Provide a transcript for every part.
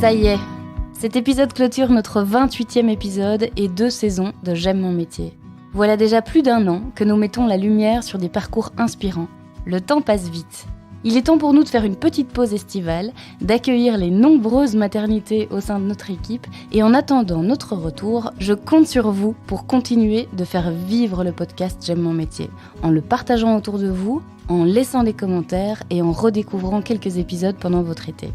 Ça y est, cet épisode clôture notre 28e épisode et 2 saisons de J'aime mon métier. Voilà déjà plus d'1 an que nous mettons la lumière sur des parcours inspirants. Le temps passe vite. Il est temps pour nous de faire une petite pause estivale, d'accueillir les nombreuses maternités au sein de notre équipe et en attendant notre retour, je compte sur vous pour continuer de faire vivre le podcast J'aime mon métier, en le partageant autour de vous, en laissant des commentaires et en redécouvrant quelques épisodes pendant votre été.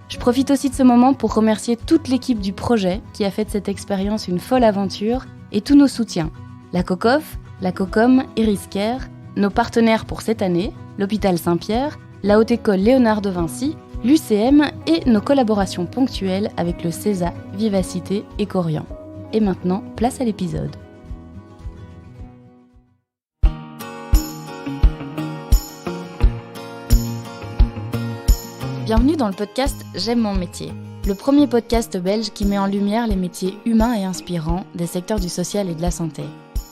Je profite aussi de ce moment pour remercier toute l'équipe du projet qui a fait de cette expérience une folle aventure et tous nos soutiens. La COCOF, la COCOM et Risquer, nos partenaires pour cette année, l'Hôpital Saint-Pierre, la Haute École Léonard de Vinci, l'UCM et nos collaborations ponctuelles avec le CESA, Vivacité et Corian. Et maintenant, place à l'épisode. Bienvenue dans le podcast J'aime mon métier, le premier podcast belge qui met en lumière les métiers humains et inspirants des secteurs du social et de la santé.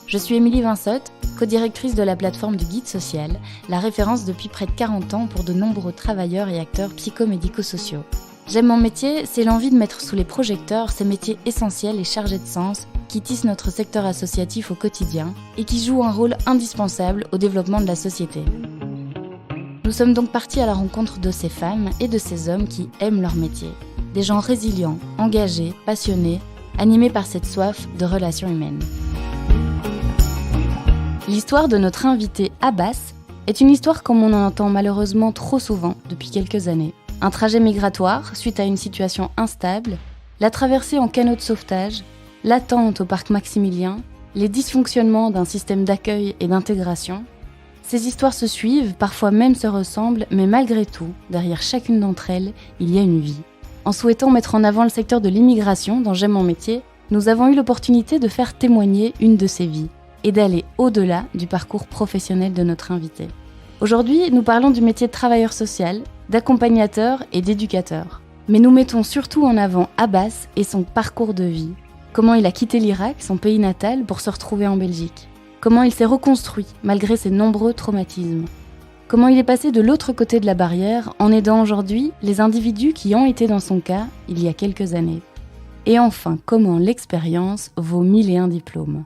Je suis Émilie Vinsotte, co-directrice de la plateforme du Guide Social, la référence depuis près de 40 ans pour de nombreux travailleurs et acteurs psychomédico-sociaux. J'aime mon métier, c'est l'envie de mettre sous les projecteurs ces métiers essentiels et chargés de sens qui tissent notre secteur associatif au quotidien et qui jouent un rôle indispensable au développement de la société. Nous sommes donc partis à la rencontre de ces femmes et de ces hommes qui aiment leur métier. Des gens résilients, engagés, passionnés, animés par cette soif de relations humaines. L'histoire de notre invité Abbas est une histoire comme on en entend malheureusement trop souvent depuis quelques années. Un trajet migratoire suite à une situation instable, la traversée en canot de sauvetage, l'attente au parc Maximilien, les dysfonctionnements d'un système d'accueil et d'intégration. Ces histoires se suivent, parfois même se ressemblent, mais malgré tout, derrière chacune d'entre elles, il y a une vie. En souhaitant mettre en avant le secteur de l'immigration dans J'aime mon métier, nous avons eu l'opportunité de faire témoigner une de ces vies et d'aller au-delà du parcours professionnel de notre invité. Aujourd'hui, nous parlons du métier de travailleur social, d'accompagnateur et d'éducateur. Mais nous mettons surtout en avant Abbas et son parcours de vie. Comment il a quitté l'Irak, son pays natal, pour se retrouver en Belgique. Comment il s'est reconstruit malgré ses nombreux traumatismes. Comment il est passé de l'autre côté de la barrière en aidant aujourd'hui les individus qui ont été dans son cas il y a quelques années. Et enfin, comment l'expérience vaut 1001 diplômes.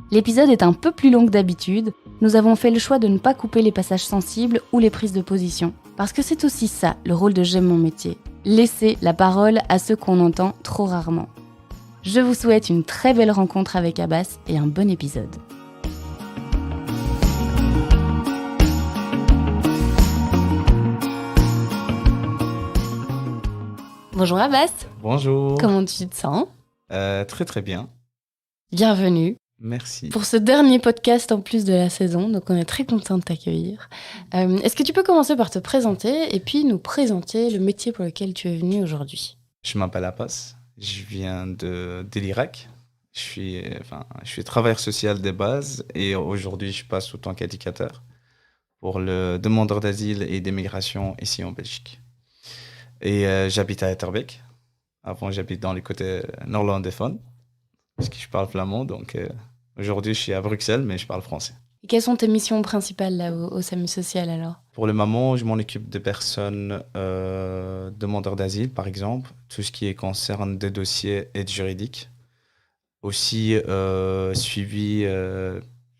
L'épisode est un peu plus long que d'habitude, nous avons fait le choix de ne pas couper les passages sensibles ou les prises de position. Parce que c'est aussi ça, le rôle de J'aime mon métier. Laisser la parole à ceux qu'on entend trop rarement. Je vous souhaite une très belle rencontre avec Abbas et un bon épisode. Bonjour Abbas. Bonjour. Comment tu te sens ? Très très bien. Bienvenue. Merci. Pour ce dernier podcast en plus de la saison, donc on est très content de t'accueillir. Est-ce que tu peux commencer par te présenter et puis nous présenter le métier pour lequel tu es venu aujourd'hui ? Je m'appelle Abbas, je viens de l'Irak. Je suis travailleur social de base et aujourd'hui je passe en tant qu'éducateur pour le demandeur d'asile et d'immigration ici en Belgique. Et j'habite à Etterbeek. Avant j'habite dans les côtés néerlandophones parce que je parle flamand, donc aujourd'hui je suis à Bruxelles mais je parle français. Et quelles sont tes missions principales là au SAMU social alors ? Pour le moment, je m'en occupe de personnes demandeurs d'asile, par exemple, tout ce qui concerne des dossiers aide juridique, aussi suivi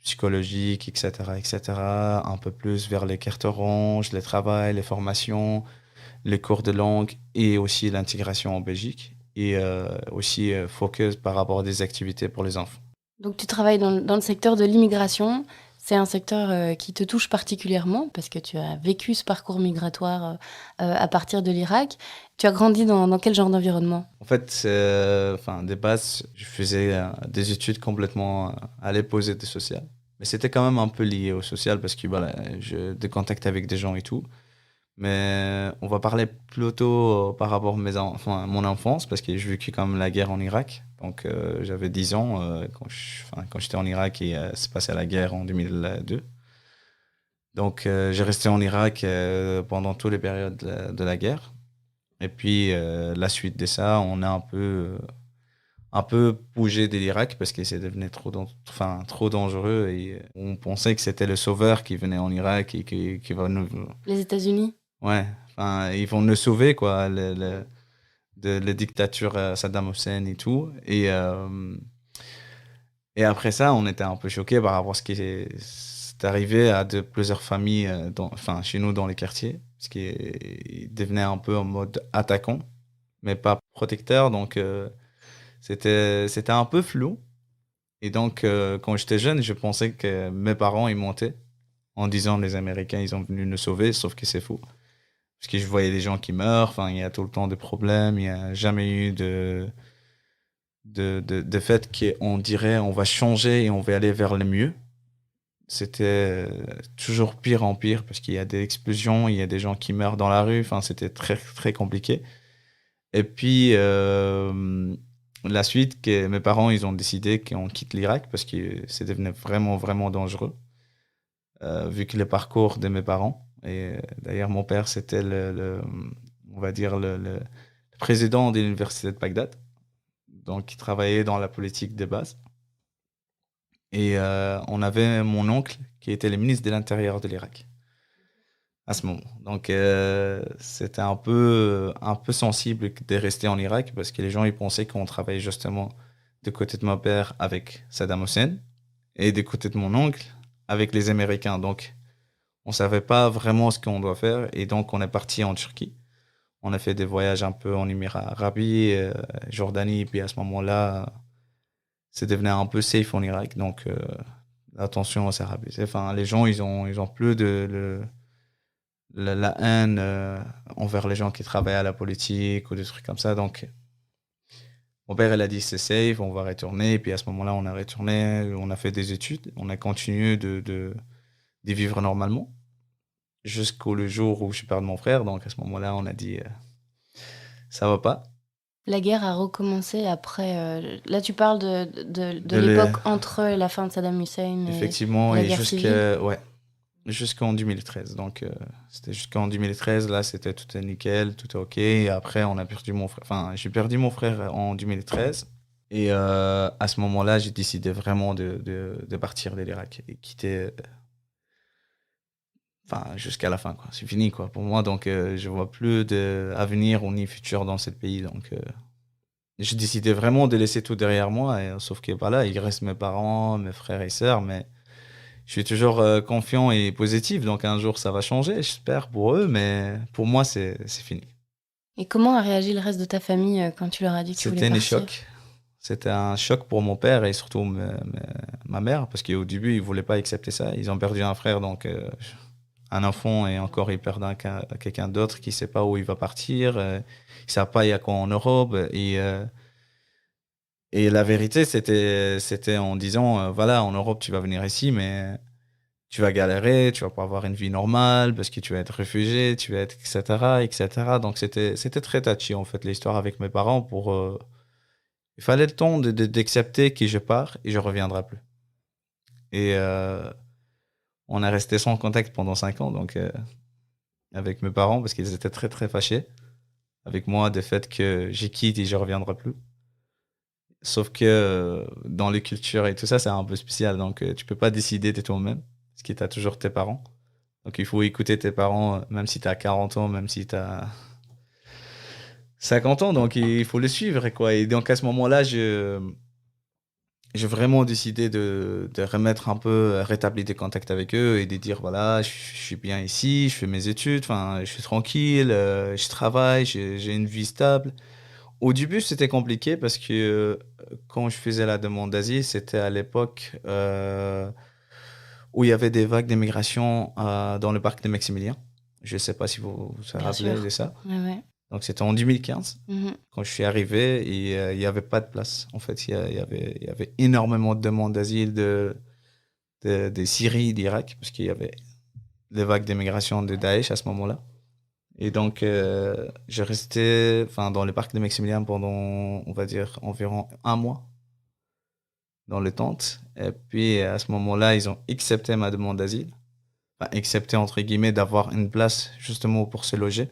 psychologique, etc., un peu plus vers les cartes oranges, les travails, les formations, les cours de langue et aussi l'intégration en Belgique et aussi focus par rapport à des activités pour les enfants. Donc tu travailles dans le secteur de l'immigration. C'est un secteur qui te touche particulièrement parce que tu as vécu ce parcours migratoire à partir de l'Irak. Tu as grandi dans quel genre d'environnement ? En fait, de base, je faisais des études complètement à l'opposé du social. Mais c'était quand même un peu lié au social parce que voilà, j'ai des contacts avec des gens et tout. Mais on va parler plutôt par rapport à mon enfance parce que j'ai vécu quand même la guerre en Irak. Donc j'avais 10 ans quand j'étais en Irak et c'est passé à la guerre en 2002. Donc j'ai resté en Irak pendant toutes les périodes de la guerre. Et puis la suite de ça, on a un peu bougé de l'Irak parce que c'est devenu trop dangereux et on pensait que c'était le sauveur qui venait en Irak et qui va nous... Les États-Unis ? Ouais, ils vont nous sauver, quoi. de la dictature Saddam Hussein et tout. Et après ça, on était un peu choqués par rapport à ce qui est arrivé à plusieurs familles enfin, chez nous dans les quartiers, parce qu'ils devenaient un peu en mode attaquant, mais pas protecteur. Donc, c'était un peu flou. Et donc, quand j'étais jeune, je pensais que mes parents, ils mentaient en disant les Américains, ils ont venu nous sauver, sauf que c'est faux. Parce que je voyais des gens qui meurent, enfin, il y a tout le temps des problèmes, il n'y a jamais eu de fait qu'on dirait on va changer et on va aller vers le mieux. C'était toujours pire en pire parce qu'il y a des explosions, il y a des gens qui meurent dans la rue, enfin, c'était très, très compliqué. Et puis, la suite, que mes parents, ils ont décidé qu'on quitte l'Irak parce que c'est devenu vraiment, vraiment dangereux, vu que le parcours de mes parents, et d'ailleurs, mon père, c'était on va dire, le président de l'université de Bagdad, donc il travaillait dans la politique de base. Et on avait mon oncle qui était le ministre de l'Intérieur de l'Irak à ce moment. Donc, c'était un peu sensible de rester en Irak parce que les gens, ils pensaient qu'on travaillait justement du côté de mon père avec Saddam Hussein et du côté de mon oncle avec les Américains. Donc, on savait pas vraiment ce qu'on doit faire et donc on est parti en Turquie. On a fait des voyages un peu en Émirats arabes, Jordanie, puis à ce moment-là, c'est devenu un peu safe en Irak. Donc, la tension s'est rabaissée. Enfin, les gens, ils ont plus la haine envers les gens qui travaillent à la politique ou des trucs comme ça. Donc, mon père, il a dit c'est safe, on va retourner. Et puis à ce moment-là, on a retourné, on a fait des études, on a continué de vivre normalement jusqu'au le jour où je perds mon frère. Donc à ce moment-là, on a dit ça va pas. La guerre a recommencé après. Là, tu parles de De les- l'époque entre la fin de Saddam Hussein et Effectivement, la et guerre civile. ouais, jusqu'en 2013. Donc, c'était jusqu'en 2013. Là, c'était tout est nickel, tout est OK. Et après, on a perdu mon frère. Enfin, j'ai perdu mon frère en 2013. Et à ce moment-là, j'ai décidé vraiment de partir de l'Irak et quitter, enfin, jusqu'à la fin, quoi. C'est fini, quoi, pour moi. Donc, je vois plus d'avenir ou ni futur dans ce pays. Donc, j'ai décidé vraiment de laisser tout derrière moi. Sauf que, voilà, il reste mes parents, mes frères et sœurs, mais je suis toujours confiant et positif, donc un jour ça va changer, j'espère pour eux, mais pour moi c'est fini. Et comment a réagi le reste de ta famille quand tu leur as dit que tu voulais C'était un partir? choc. C'était un choc pour mon père et surtout ma mère, parce qu'au début ils voulaient pas accepter ça. Ils ont perdu un frère, donc un enfant et encore ils perdent quelqu'un d'autre qui sait pas où il va partir, ils savent pas il y a quoi en Europe et la vérité c'était en disant voilà en Europe tu vas venir ici mais tu vas galérer, tu vas pas avoir une vie normale parce que tu vas être réfugié, tu vas être etc., etc. Donc c'était très touchy en fait l'histoire avec mes parents pour il fallait le temps d'accepter que je pars et je reviendrai plus. Et on est resté sans contact pendant 5 ans donc avec mes parents parce qu'ils étaient très très fâchés avec moi du fait que j'ai quitté et je reviendrai plus. Sauf que dans les cultures et tout ça, c'est un peu spécial donc tu peux pas décider de toi-même parce que tu as toujours tes parents. Donc il faut écouter tes parents, même si tu as 40 ans, même si tu as 50 ans, donc il faut les suivre, quoi. Et donc à ce moment-là, j'ai vraiment décidé de remettre un peu, rétablir des contacts avec eux et de dire, voilà, je suis bien ici, je fais mes études, enfin, je suis tranquille, je travaille, j'ai une vie stable. Au début, c'était compliqué parce que quand je faisais la demande d'asile, c'était à l'époque où il y avait des vagues d'immigration dans le parc de Maximilien. Je ne sais pas si vous vous Bien rappelez sûr. de ça. Ouais, ouais. Donc, c'était en 2015, Mhm. quand je suis arrivé, et il n'y avait pas de place. En fait, il y avait énormément de demandes d'asile de Syrie, d'Irak, parce qu'il y avait des vagues d'immigration de Daesh à ce moment-là. Et donc, j'ai resté enfin, dans le parc de Maximilien pendant, on va dire, environ un mois dans les tentes. Et puis, à ce moment-là, ils ont accepté ma demande d'asile. Enfin, accepté, entre guillemets, d'avoir une place justement pour se loger.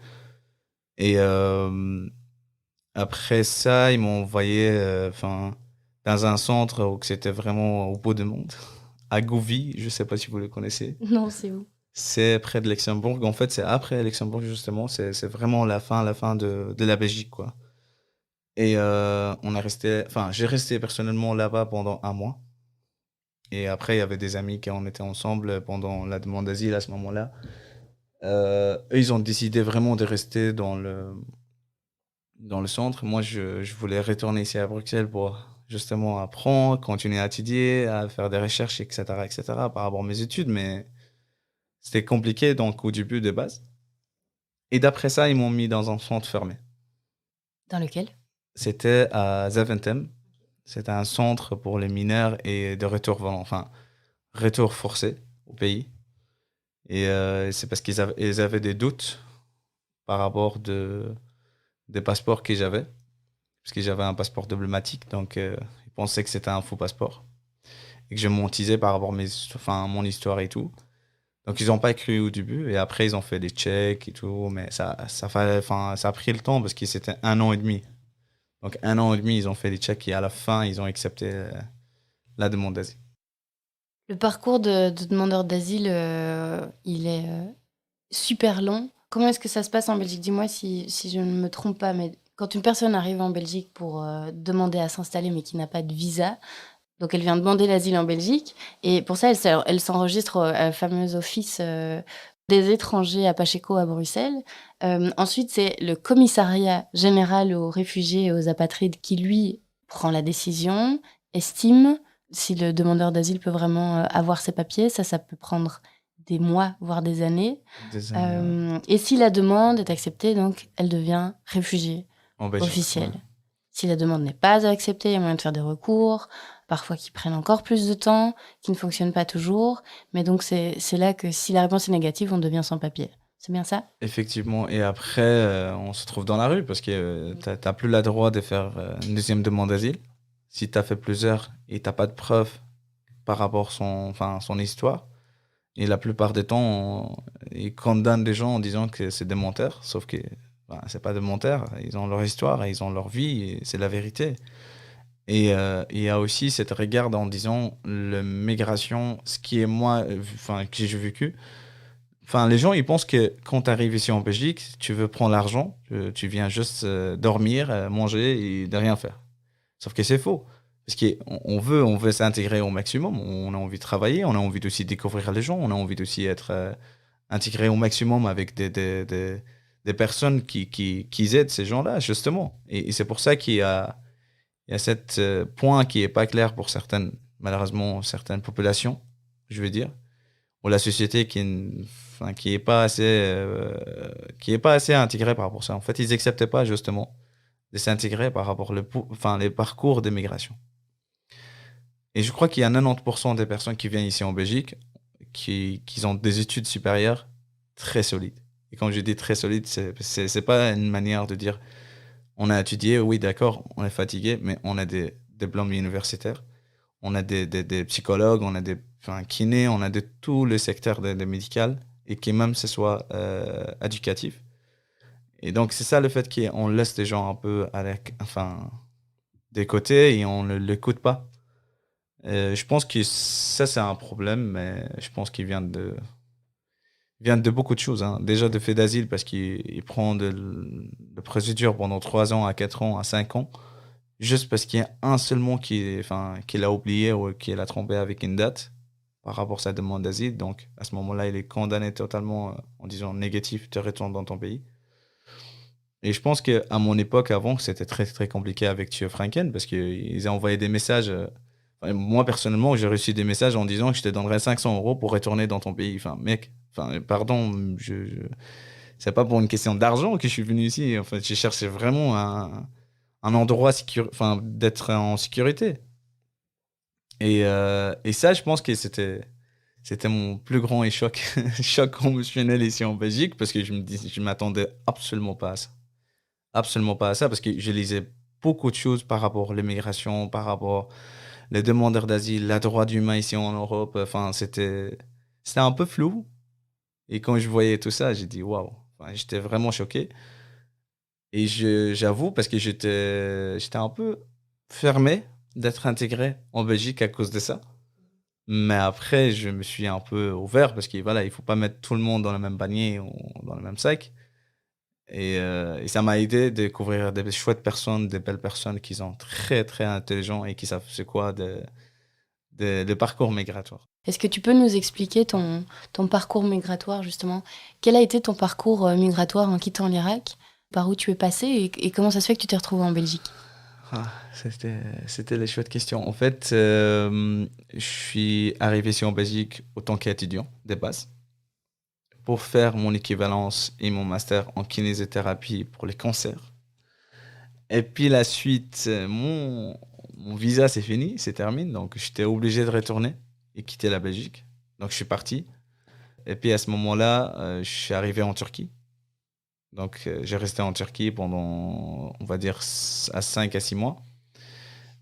Et après ça, ils m'ont envoyé enfin, dans un centre où c'était vraiment au bout du monde, à Gouvy, je ne sais pas si vous le connaissez. Non, c'est où? C'est près de Luxembourg. En fait, c'est après Luxembourg, justement. C'est vraiment la fin de la Belgique, quoi. Et j'ai resté personnellement là-bas pendant un mois. Et après, il y avait des amis qui en étaient ensemble pendant la demande d'asile à ce moment-là. Eux, ils ont décidé vraiment de rester dans le centre. Moi, je voulais retourner ici à Bruxelles pour justement apprendre, continuer à étudier, à faire des recherches, etc., etc., par rapport à mes études. Mais c'était compliqué donc au début de base. Et d'après ça, ils m'ont mis dans un centre fermé. Dans lequel? C'était à Zaventem. C'était un centre pour les mineurs et de retour forcé au pays. Et c'est parce ils avaient des doutes par rapport des passeports que j'avais. Parce que j'avais un passeport diplomatique, donc ils pensaient que c'était un faux passeport. Et que je mentisais par rapport à mon histoire et tout. Donc ils n'ont pas cru au début. Et après, ils ont fait des checks et tout. Mais ça a pris le temps parce que c'était 1 an et demi. Donc 1 an et demi, ils ont fait des checks et à la fin, ils ont accepté la demande d'asile. Le parcours de demandeur d'asile, il est super long. Comment est-ce que ça se passe en Belgique? Dis-moi si je ne me trompe pas, mais quand une personne arrive en Belgique pour demander à s'installer mais qui n'a pas de visa, donc elle vient demander l'asile en Belgique, et pour ça, elle s'enregistre à fameux office des étrangers à Pacheco à Bruxelles. Ensuite, c'est le commissariat général aux réfugiés et aux apatrides qui, lui, prend la décision, estime si le demandeur d'asile peut vraiment avoir ses papiers. Ça peut prendre des mois, voire des années. Des années Et si la demande est acceptée, donc elle devient réfugiée en Belgique. officielle. Ouais. Si la demande n'est pas acceptée, il y a moyen de faire des recours, parfois qui prennent encore plus de temps, qui ne fonctionnent pas toujours. Mais donc, c'est là que si la réponse est négative, on devient sans papier. C'est bien ça? Effectivement. Et après, on se trouve dans la rue parce que t'as plus le droit de faire une deuxième demande d'asile. Si tu as fait plusieurs et t'as pas de preuves par rapport à son histoire. Et la plupart des temps, ils condamnent des gens en disant que c'est des menteurs. Sauf que c'est pas des menteurs. Ils ont leur histoire, et ils ont leur vie, et c'est la vérité. Et il y a aussi cette regarde en disant la migration, ce qui est moi, que j'ai vécu. Enfin, les gens, ils pensent que quand tu arrives ici en Belgique, tu veux prendre l'argent, tu viens juste dormir, manger et de rien faire. Sauf que c'est faux. Parce on veut s'intégrer au maximum. On a envie de travailler, on a envie aussi de découvrir les gens, on a envie aussi d'être intégré au maximum avec des personnes qui aident ces gens-là, justement. Et c'est pour ça il y a ce point qui est pas clair pour malheureusement, certaines populations, je veux dire, ou la société qui est pas qui est pas assez intégrée par rapport à ça. En fait, ils acceptaient pas, justement, de s'intégrer par rapport les parcours d'immigration. Et je crois qu'il y a 90% des personnes qui viennent ici en Belgique qui ont des études supérieures très solides. Et quand je dis très solides, c'est pas une manière de dire on a étudié, oui, d'accord, on est fatigué, mais on a des diplômes universitaires, on a des psychologues, on a des kinés, on a de tout le secteur de médical et qui même ce soit éducatif. Et donc, c'est ça le fait qu'on laisse les gens un peu des côtés et on ne l'écoute pas. Je pense que ça, c'est un problème, mais je pense qu'il vient de beaucoup de choses, hein. Déjà de fait d'asile, parce qu'il prend de procédure pendant 3 ans, à 4 ans, à 5 ans, juste parce qu'il y a un seul mot qu'il a oublié ou qu'il a trompé avec une date par rapport à sa demande d'asile. Donc, à ce moment-là, il est condamné totalement en disant négatif, tu retournes dans ton pays. Et je pense qu'à mon époque, avant, c'était très, très compliqué avec Thio Franken parce qu'ils ont envoyé des messages. Moi, personnellement, j'ai reçu des messages en disant que je te donnerais 500 euros pour retourner dans ton pays. Enfin, mec, pardon, c'est pas pour une question d'argent que je suis venu ici. En fait, j'ai cherché vraiment un endroit d'être en sécurité. Et ça, je pense que c'était mon plus grand choc émotionnel ici en Belgique parce que je m'attendais absolument pas à ça. Absolument pas à ça, parce que je lisais beaucoup de choses par rapport à l'immigration, par rapport les demandeurs d'asile, la droit humain ici en Europe. Enfin, c'était un peu flou. Et quand je voyais tout ça, j'ai dit waouh. Enfin, j'étais vraiment choqué. Et j'avoue, parce que j'étais un peu fermé d'être intégré en Belgique à cause de ça. Mais après, je me suis un peu ouvert parce que voilà, il faut pas mettre tout le monde dans le même panier ou dans le même sac. Et ça m'a aidé de découvrir des chouettes personnes, des belles personnes qui sont très, très intelligents et qui savent c'est quoi de parcours migratoire. Est-ce que tu peux nous expliquer ton parcours migratoire, justement? Quel a été ton parcours migratoire en quittant l'Irak? Par où tu es passé et comment ça se fait que tu t'es retrouvé en Belgique? Ah, c'était les chouettes questions. En fait, je suis arrivé ici en Belgique autant qu'étudiant, de base, pour faire mon équivalence et mon master en kinésithérapie pour les cancers. Et puis la suite, mon visa c'est fini, c'est terminé, donc j'étais obligé de retourner et quitter la Belgique. Donc je suis parti. Et puis à ce moment-là, je suis arrivé en Turquie. Donc j'ai resté en Turquie pendant, on va dire, à 5 à 6 mois.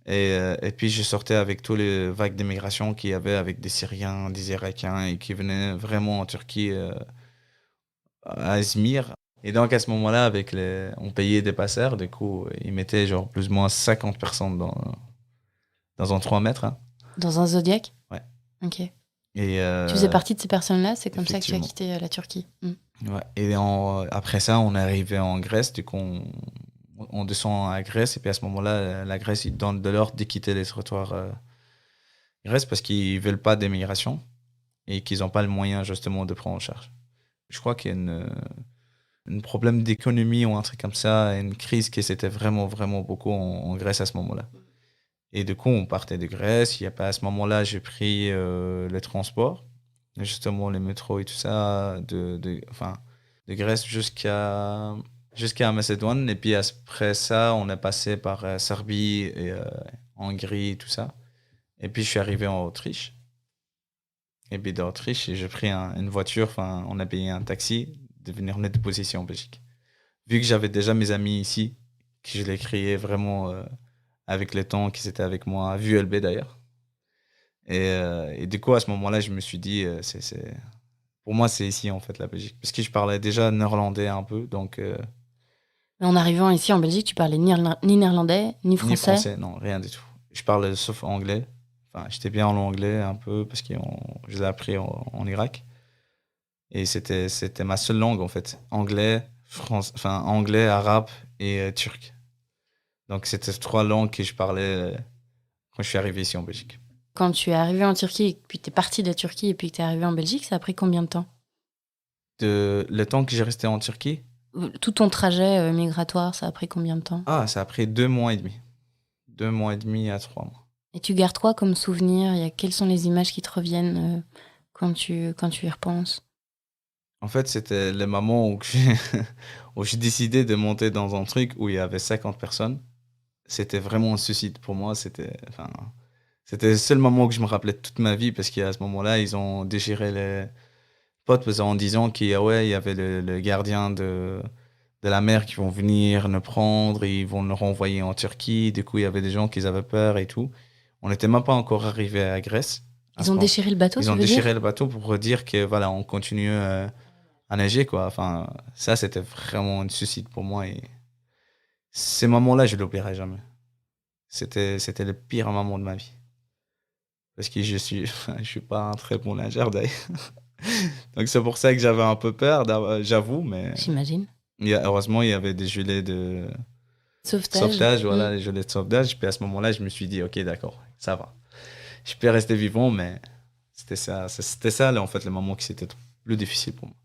Et puis je sortais avec tous les vagues d'immigration qu'il y avait avec des Syriens, des Irakiens et qui venaient vraiment en Turquie à Izmir. Et donc à ce moment-là, on payait des passeurs, du coup, ils mettaient genre plus ou moins 50 personnes dans un 3 mètres, hein. Dans un Zodiac? Ouais. Ok. Et Tu faisais partie de ces personnes-là, c'est comme ça que tu as effectivement. quitté la Turquie. Ouais. Et après ça, on est arrivé en Grèce, du coup, on descend à Grèce, et puis à ce moment-là, la Grèce, ils donnent de l'ordre de quitter les territoires Grèce parce qu'ils veulent pas d'immigration et qu'ils n'ont pas le moyen justement de prendre en charge. Je crois qu'il y a un problème d'économie ou un truc comme ça, une crise qui s'était vraiment, vraiment beaucoup en Grèce à ce moment-là. Et du coup, on partait de Grèce. Il y a pas, à ce moment-là, j'ai pris les transports, justement les métros et tout ça, enfin, de Grèce jusqu'à Macédoine. Et puis après ça, on est passé par Serbie et Hongrie et tout ça. Et puis je suis arrivé en Autriche. Et puis d'Autriche, j'ai pris une voiture, enfin, on a payé un taxi de venir me déposer ici en Belgique. Vu que j'avais déjà mes amis ici, que je les créais vraiment avec le temps, qu'ils étaient avec moi, à VULB d'ailleurs. Et du coup, à ce moment-là, je me suis dit, pour moi, c'est ici en fait la Belgique. Parce que je parlais déjà néerlandais un peu, donc Mais en arrivant ici en Belgique, tu parlais ni néerlandais, ni ni français. français, non, rien du tout. Je parle sauf anglais. Enfin, j'étais bien en anglais un peu parce que je l'ai appris en Irak. Et c'était ma seule langue, en fait. Anglais, enfin, anglais, arabe et turc. Donc, c'était 3 langues que je parlais quand je suis arrivé ici en Belgique. Quand tu es arrivé en Turquie, puis tu es parti de la Turquie et puis que tu es arrivé en Belgique, ça a pris combien de temps? Le temps que j'ai resté en Turquie, Tout ton trajet migratoire, ça a pris combien de temps? ça a pris 2 mois et demi. 2 mois et demi à 3 mois. Et tu gardes quoi comme souvenir? Quelles sont les images qui te reviennent quand tu y repenses? En fait, c'était le moment où où j'ai décidé de monter dans un truc où il y avait 50 personnes. C'était vraiment un suicide pour moi. C'était le seul moment que je me rappelais de toute ma vie parce qu'à ce moment-là, ils ont déchiré les potes en disant ouais, il y avait le gardien de la mer qui vont venir nous prendre et ils vont nous renvoyer en Turquie. Du coup, il y avait des gens qui avaient peur et tout. On n'était même pas encore arrivé à Grèce. À Ils ce ont moment. déchiré le bateau, Ils tu ont veux dire? déchiré le bateau pour dire que voilà, on continue à nager, quoi. Enfin, ça, c'était vraiment un suicide pour moi et ces moments-là, je l'oublierai jamais. C'était le pire moment de ma vie. Parce que je suis pas un très bon nageur d'ailleurs. Donc c'est pour ça que j'avais un peu peur, j'avoue, mais J'imagine. heureusement, il y avait des gilets de Sauvetage. sauvetage, voilà, les gilets de sauvetage. Puis à ce moment-là, je me suis dit, ok, d'accord, ça va. Je peux rester vivant, mais c'était ça, là, en fait, le moment qui c'était le plus difficile pour moi.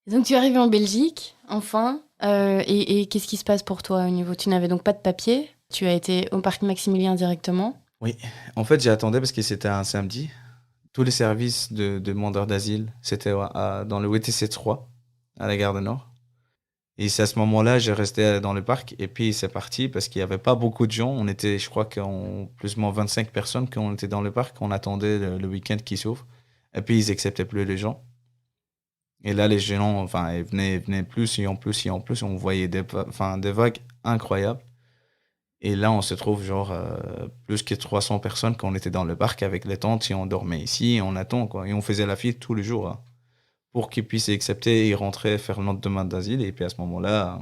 Et donc tu es arrivé en Belgique, enfin. Et qu'est-ce qui se passe pour toi au niveau? Tu n'avais donc pas de papier. Tu as été au parc Maximilien directement. Oui, en fait, j'ai attendu parce que c'était un samedi. Tous les services de demandeurs d'asile, c'était dans le WTC 3, à la gare du Nord. Et c'est à ce moment-là, j'ai resté dans le parc et puis c'est parti parce qu'il n'y avait pas beaucoup de gens. On était, je crois, plus ou moins 25 personnes quand on était dans le parc. On attendait le week-end qui s'ouvre. Et puis ils acceptaient plus les gens. Et là, les gens, enfin, ils venaient plus et en plus et en plus. On voyait des vagues incroyables. Et là, on se trouve genre plus que 300 personnes quand on était dans le parc avec les tentes et on dormait ici et on attend, quoi. Et on faisait la file tous les jours, hein, pour qu'ils puissent accepter et rentrer, faire notre demande d'asile. Et puis à ce moment-là,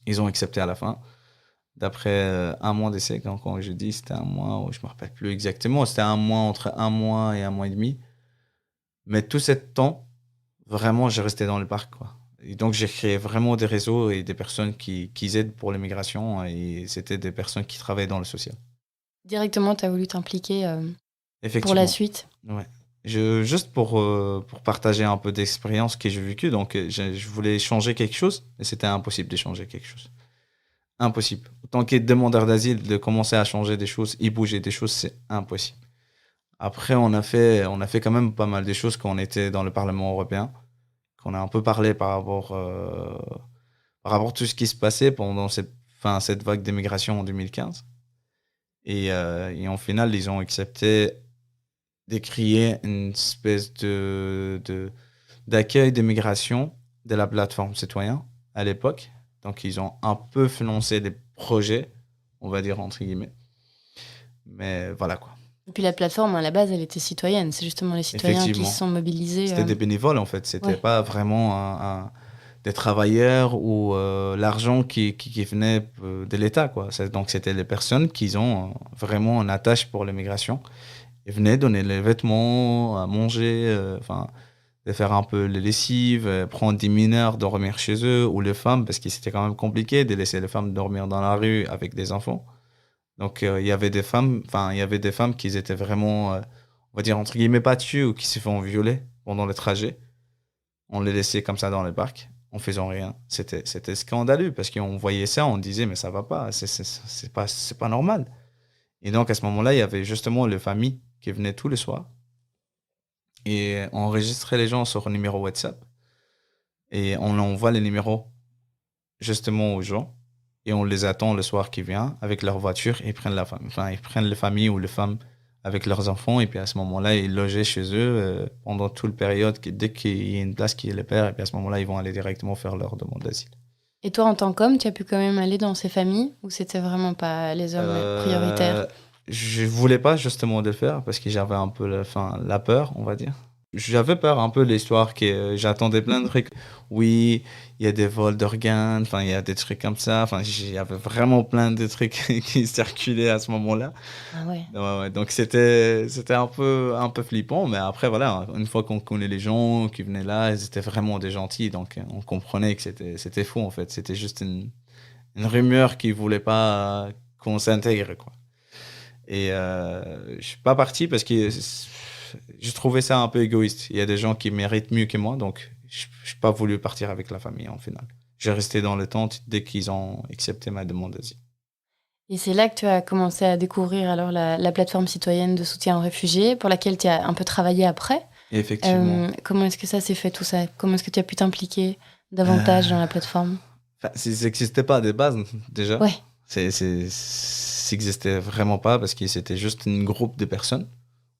ils ont accepté à la fin. D'après un mois d'essai, quand je dis c'était un mois, je me rappelle plus exactement, c'était un mois, entre un mois et un mois et demi. Mais tout ce temps, vraiment, j'ai resté dans le parc, quoi. Et donc, j'ai créé vraiment des réseaux et des personnes qui aident pour l'immigration. Et c'était des personnes qui travaillent dans le social. Directement, tu as voulu t'impliquer pour la Effectivement. suite. Ouais. Juste pour partager un peu d'expérience que j'ai vécue, donc je voulais changer quelque chose, et c'était impossible de changer quelque chose. Impossible. Autant qu'être demandeur d'asile, de commencer à changer des choses et bouger des choses, c'est impossible. Après, on a fait quand même pas mal de choses quand on était dans le Parlement européen, qu'on a un peu parlé par rapport à tout ce qui se passait pendant cette vague d'immigration en 2015. Et en final, ils ont accepté de créer une espèce d'accueil d'immigration de la plateforme citoyen à l'époque. Donc, ils ont un peu financé des projets, on va dire entre guillemets. Mais voilà quoi. Et puis la plateforme, à la base, elle était citoyenne. C'est justement les citoyens qui se Effectivement. sont mobilisés. C'était des bénévoles en fait. C'était Ouais. pas vraiment des travailleurs ou l'argent qui venait de l'État quoi. Donc, c'était les personnes qui ont vraiment une attache pour l'immigration. Ils venaient donner les vêtements, à manger, enfin, de faire un peu les lessives, prendre des mineurs, dormir chez eux, ou les femmes, parce que c'était quand même compliqué de laisser les femmes dormir dans la rue avec des enfants. Donc, il y avait des femmes, enfin, il y avait des femmes qui étaient vraiment, on va dire, entre guillemets, battues ou qui se font violer pendant le trajet. On les laissait comme ça dans les parcs, en faisant rien. C'était scandaleux, parce qu'on voyait ça, on disait, mais ça va pas, c'est pas normal. Et donc, à ce moment-là, il y avait justement les familles qui venaient tous les soirs et enregistrer les gens sur un numéro WhatsApp et on envoie les numéros justement aux gens et on les attend le soir qui vient avec leur voiture et ils prennent la femme, enfin ils prennent les familles ou les femmes avec leurs enfants et puis à ce moment-là ils logeaient chez eux pendant toute la période dès qu'il y a une place qui les perd et puis à ce moment-là ils vont aller directement faire leur demande d'asile. Et toi, en tant qu'homme, tu as pu quand même aller dans ces familles ou c'était vraiment pas les hommes prioritaires? Je voulais pas justement de le faire parce que j'avais un peu la peur, on va dire. J'avais peur un peu de l'histoire que j'attendais plein de trucs. Oui, il y a des vols d'organes, enfin il y a des trucs comme ça. Enfin, il y avait vraiment plein de trucs qui circulaient à ce moment-là. Ah ouais. Ouais, ouais. Donc c'était un peu flippant, mais après voilà, une fois qu'on connaît les gens qui venaient là, ils étaient vraiment des gentils, donc on comprenait que c'était faux en fait. C'était juste une rumeur qui voulait pas qu'on s'intègre quoi. Et je suis pas parti parce que je trouvais ça un peu égoïste. Il y a des gens qui méritent mieux que moi, donc je n'ai pas voulu partir avec la famille en final. J'ai resté dans le tente dès qu'ils ont accepté ma demande d'asile. Et c'est là que tu as commencé à découvrir alors la plateforme citoyenne de soutien aux réfugiés, pour laquelle tu as un peu travaillé après. Et effectivement. Comment est-ce que ça s'est fait tout ça? Comment est-ce que tu as pu t'impliquer davantage dans la plateforme? Ça n'existait pas de base déjà. Ouais. Ça n'existait vraiment pas parce que c'était juste un groupe de personnes.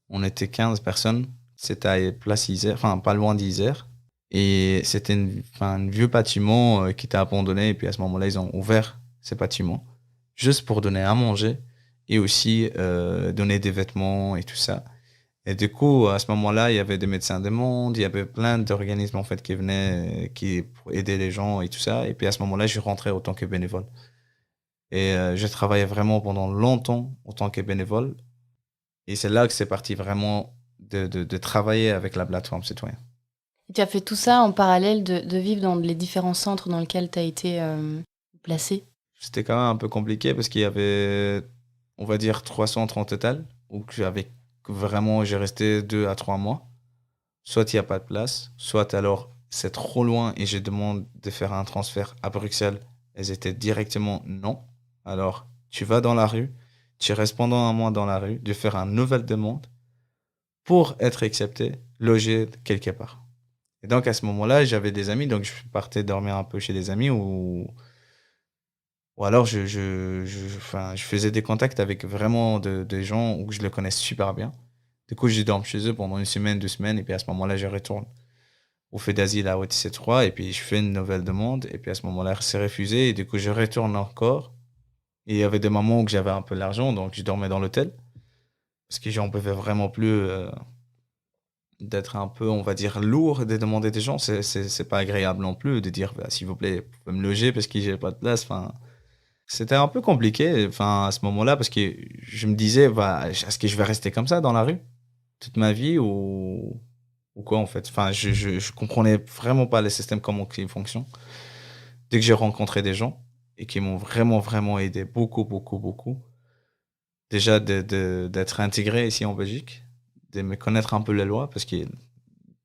On était 15 personnes. C'était à Place Isère, enfin pas loin d'Isère. Et c'était un vieux bâtiment qui était abandonné. Et puis à ce moment-là, ils ont ouvert ces bâtiments juste pour donner à manger et aussi donner des vêtements et tout ça. Et du coup, à ce moment-là, il y avait des médecins du monde, il y avait plein d'organismes en fait qui venaient pour aider les gens et tout ça. Et puis à ce moment-là, je suis rentré en tant que bénévole. Et j'ai travaillé vraiment pendant longtemps en tant que bénévole. Et c'est là que c'est parti vraiment de travailler avec la plateforme citoyenne. Et tu as fait tout ça en parallèle de vivre dans les différents centres dans lesquels tu as été placé? C'était quand même un peu compliqué parce qu'il y avait, on va dire, 3 centres en total où j'ai resté 2 à 3 mois. Soit il n'y a pas de place, soit alors c'est trop loin et je demande de faire un transfert à Bruxelles. Elles étaient directement non. Alors, tu vas dans la rue, tu restes pendant un mois dans la rue, de faire une nouvelle demande pour être accepté, logé quelque part. Et donc à ce moment-là, j'avais des amis, donc je partais dormir un peu chez des amis ou alors enfin, je faisais des contacts avec vraiment des gens où je les connais super bien. Du coup, je dors chez eux pendant 1 semaine, 2 semaines, et puis à ce moment-là, je retourne au fait d'asile à OTC3, et puis je fais une nouvelle demande, et puis à ce moment-là, c'est refusé, et du coup, je retourne encore. Et il y avait des moments où j'avais un peu d'argent, donc je dormais dans l'hôtel, parce que j'en pouvais vraiment plus d'être un peu, on va dire, lourd de demander des gens. C'est pas agréable non plus de dire, bah, s'il vous plaît, vous pouvez me loger parce que j'ai pas de place. Enfin, c'était un peu compliqué enfin, à ce moment-là, parce que je me disais, bah, est-ce que je vais rester comme ça dans la rue toute ma vie ou ou quoi, en fait. Enfin, je comprenais vraiment pas le système, comment il fonctionne. Dès que j'ai rencontré des gens et qui m'ont vraiment, vraiment aidé, beaucoup, beaucoup, beaucoup, déjà d'être intégré ici en Belgique, de me connaître un peu les lois, parce que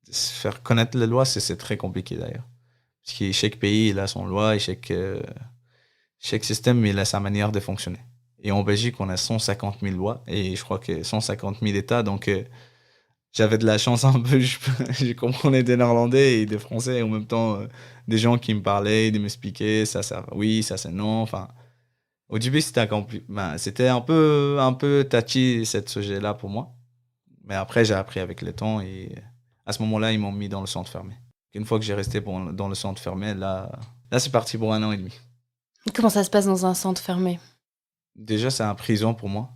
se faire connaître les lois, c'est très compliqué d'ailleurs. Parce que chaque pays, il a son loi et chaque système, il a sa manière de fonctionner. Et en Belgique, on a 150 000 lois et je crois que 150 000 États. Donc, j'avais de la chance un peu. Je comprenais des néerlandais et des français et en même temps des gens qui me parlaient, de m'expliquer ça, oui, ça, c'est non. Enfin, au début, c'était un peu touchy, cette sujet-là pour moi. Mais après, j'ai appris avec le temps et à ce moment-là, ils m'ont mis dans le centre fermé. Une fois que j'ai resté dans le centre fermé, là, c'est parti pour 1 an et demi. Comment ça se passe dans un centre fermé? Déjà, c'est un prison pour moi.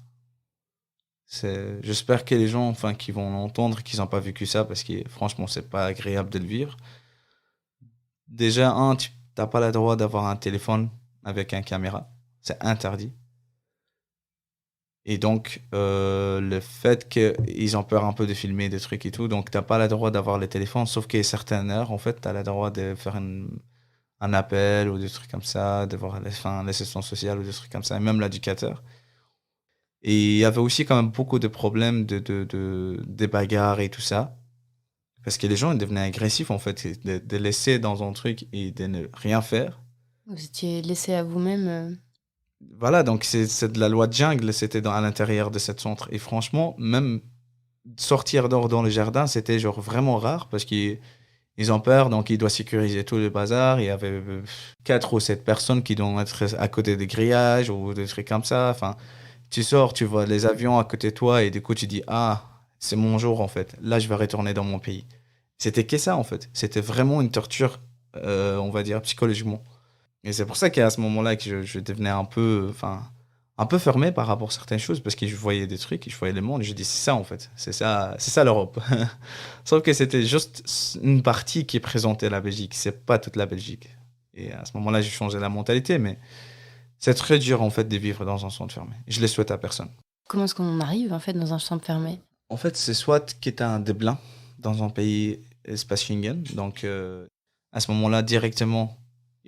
J'espère que les gens, enfin, qui vont l'entendre, qu'ils n'ont pas vécu ça, parce que franchement, c'est pas agréable de le vivre. Déjà, tu n'as pas le droit d'avoir un téléphone avec une caméra. C'est interdit. Et donc, le fait qu'ils ont peur un peu de filmer des trucs et tout, donc tu n'as pas le droit d'avoir le téléphone, sauf qu'à certaines heures, en fait, tu as le droit de faire un appel ou des trucs comme ça, de voir l'assistance sociale ou des trucs comme ça, et même l'éducateur. Et il y avait aussi quand même beaucoup de problèmes des bagarres et tout ça. Parce que les gens ils devenaient agressifs, en fait, de laisser dans un truc et de ne rien faire. Vous étiez laissé à vous-même. Voilà, donc c'est de la loi de jungle, c'était à l'intérieur de cette centre. Et franchement, même sortir dehors dans le jardin, c'était genre vraiment rare parce qu'ils ont peur, donc ils doivent sécuriser tout le bazar. Il y avait 4 ou 7 personnes qui doivent être à côté des grillages ou des trucs comme ça. Enfin, tu sors, tu vois les avions à côté de toi et du coup tu dis, ah, c'est mon jour en fait. Là, je vais retourner dans mon pays. C'était que ça en fait. C'était vraiment une torture, on va dire, psychologiquement. Et c'est pour ça qu'à ce moment-là que je devenais un peu fermé par rapport à certaines choses parce que je voyais des trucs, je voyais le monde et je dis, c'est ça en fait. C'est ça l'Europe. Sauf que c'était juste une partie qui présentait la Belgique. C'est pas toute la Belgique. Et à ce moment-là, j'ai changé la mentalité, mais c'est très dur en fait de vivre dans un centre fermé. Je le souhaite à personne. Comment est-ce qu'on arrive en fait dans un centre fermé? En fait, c'est soit que tu as un déblin dans un pays espace Schengen, donc à ce moment-là, directement,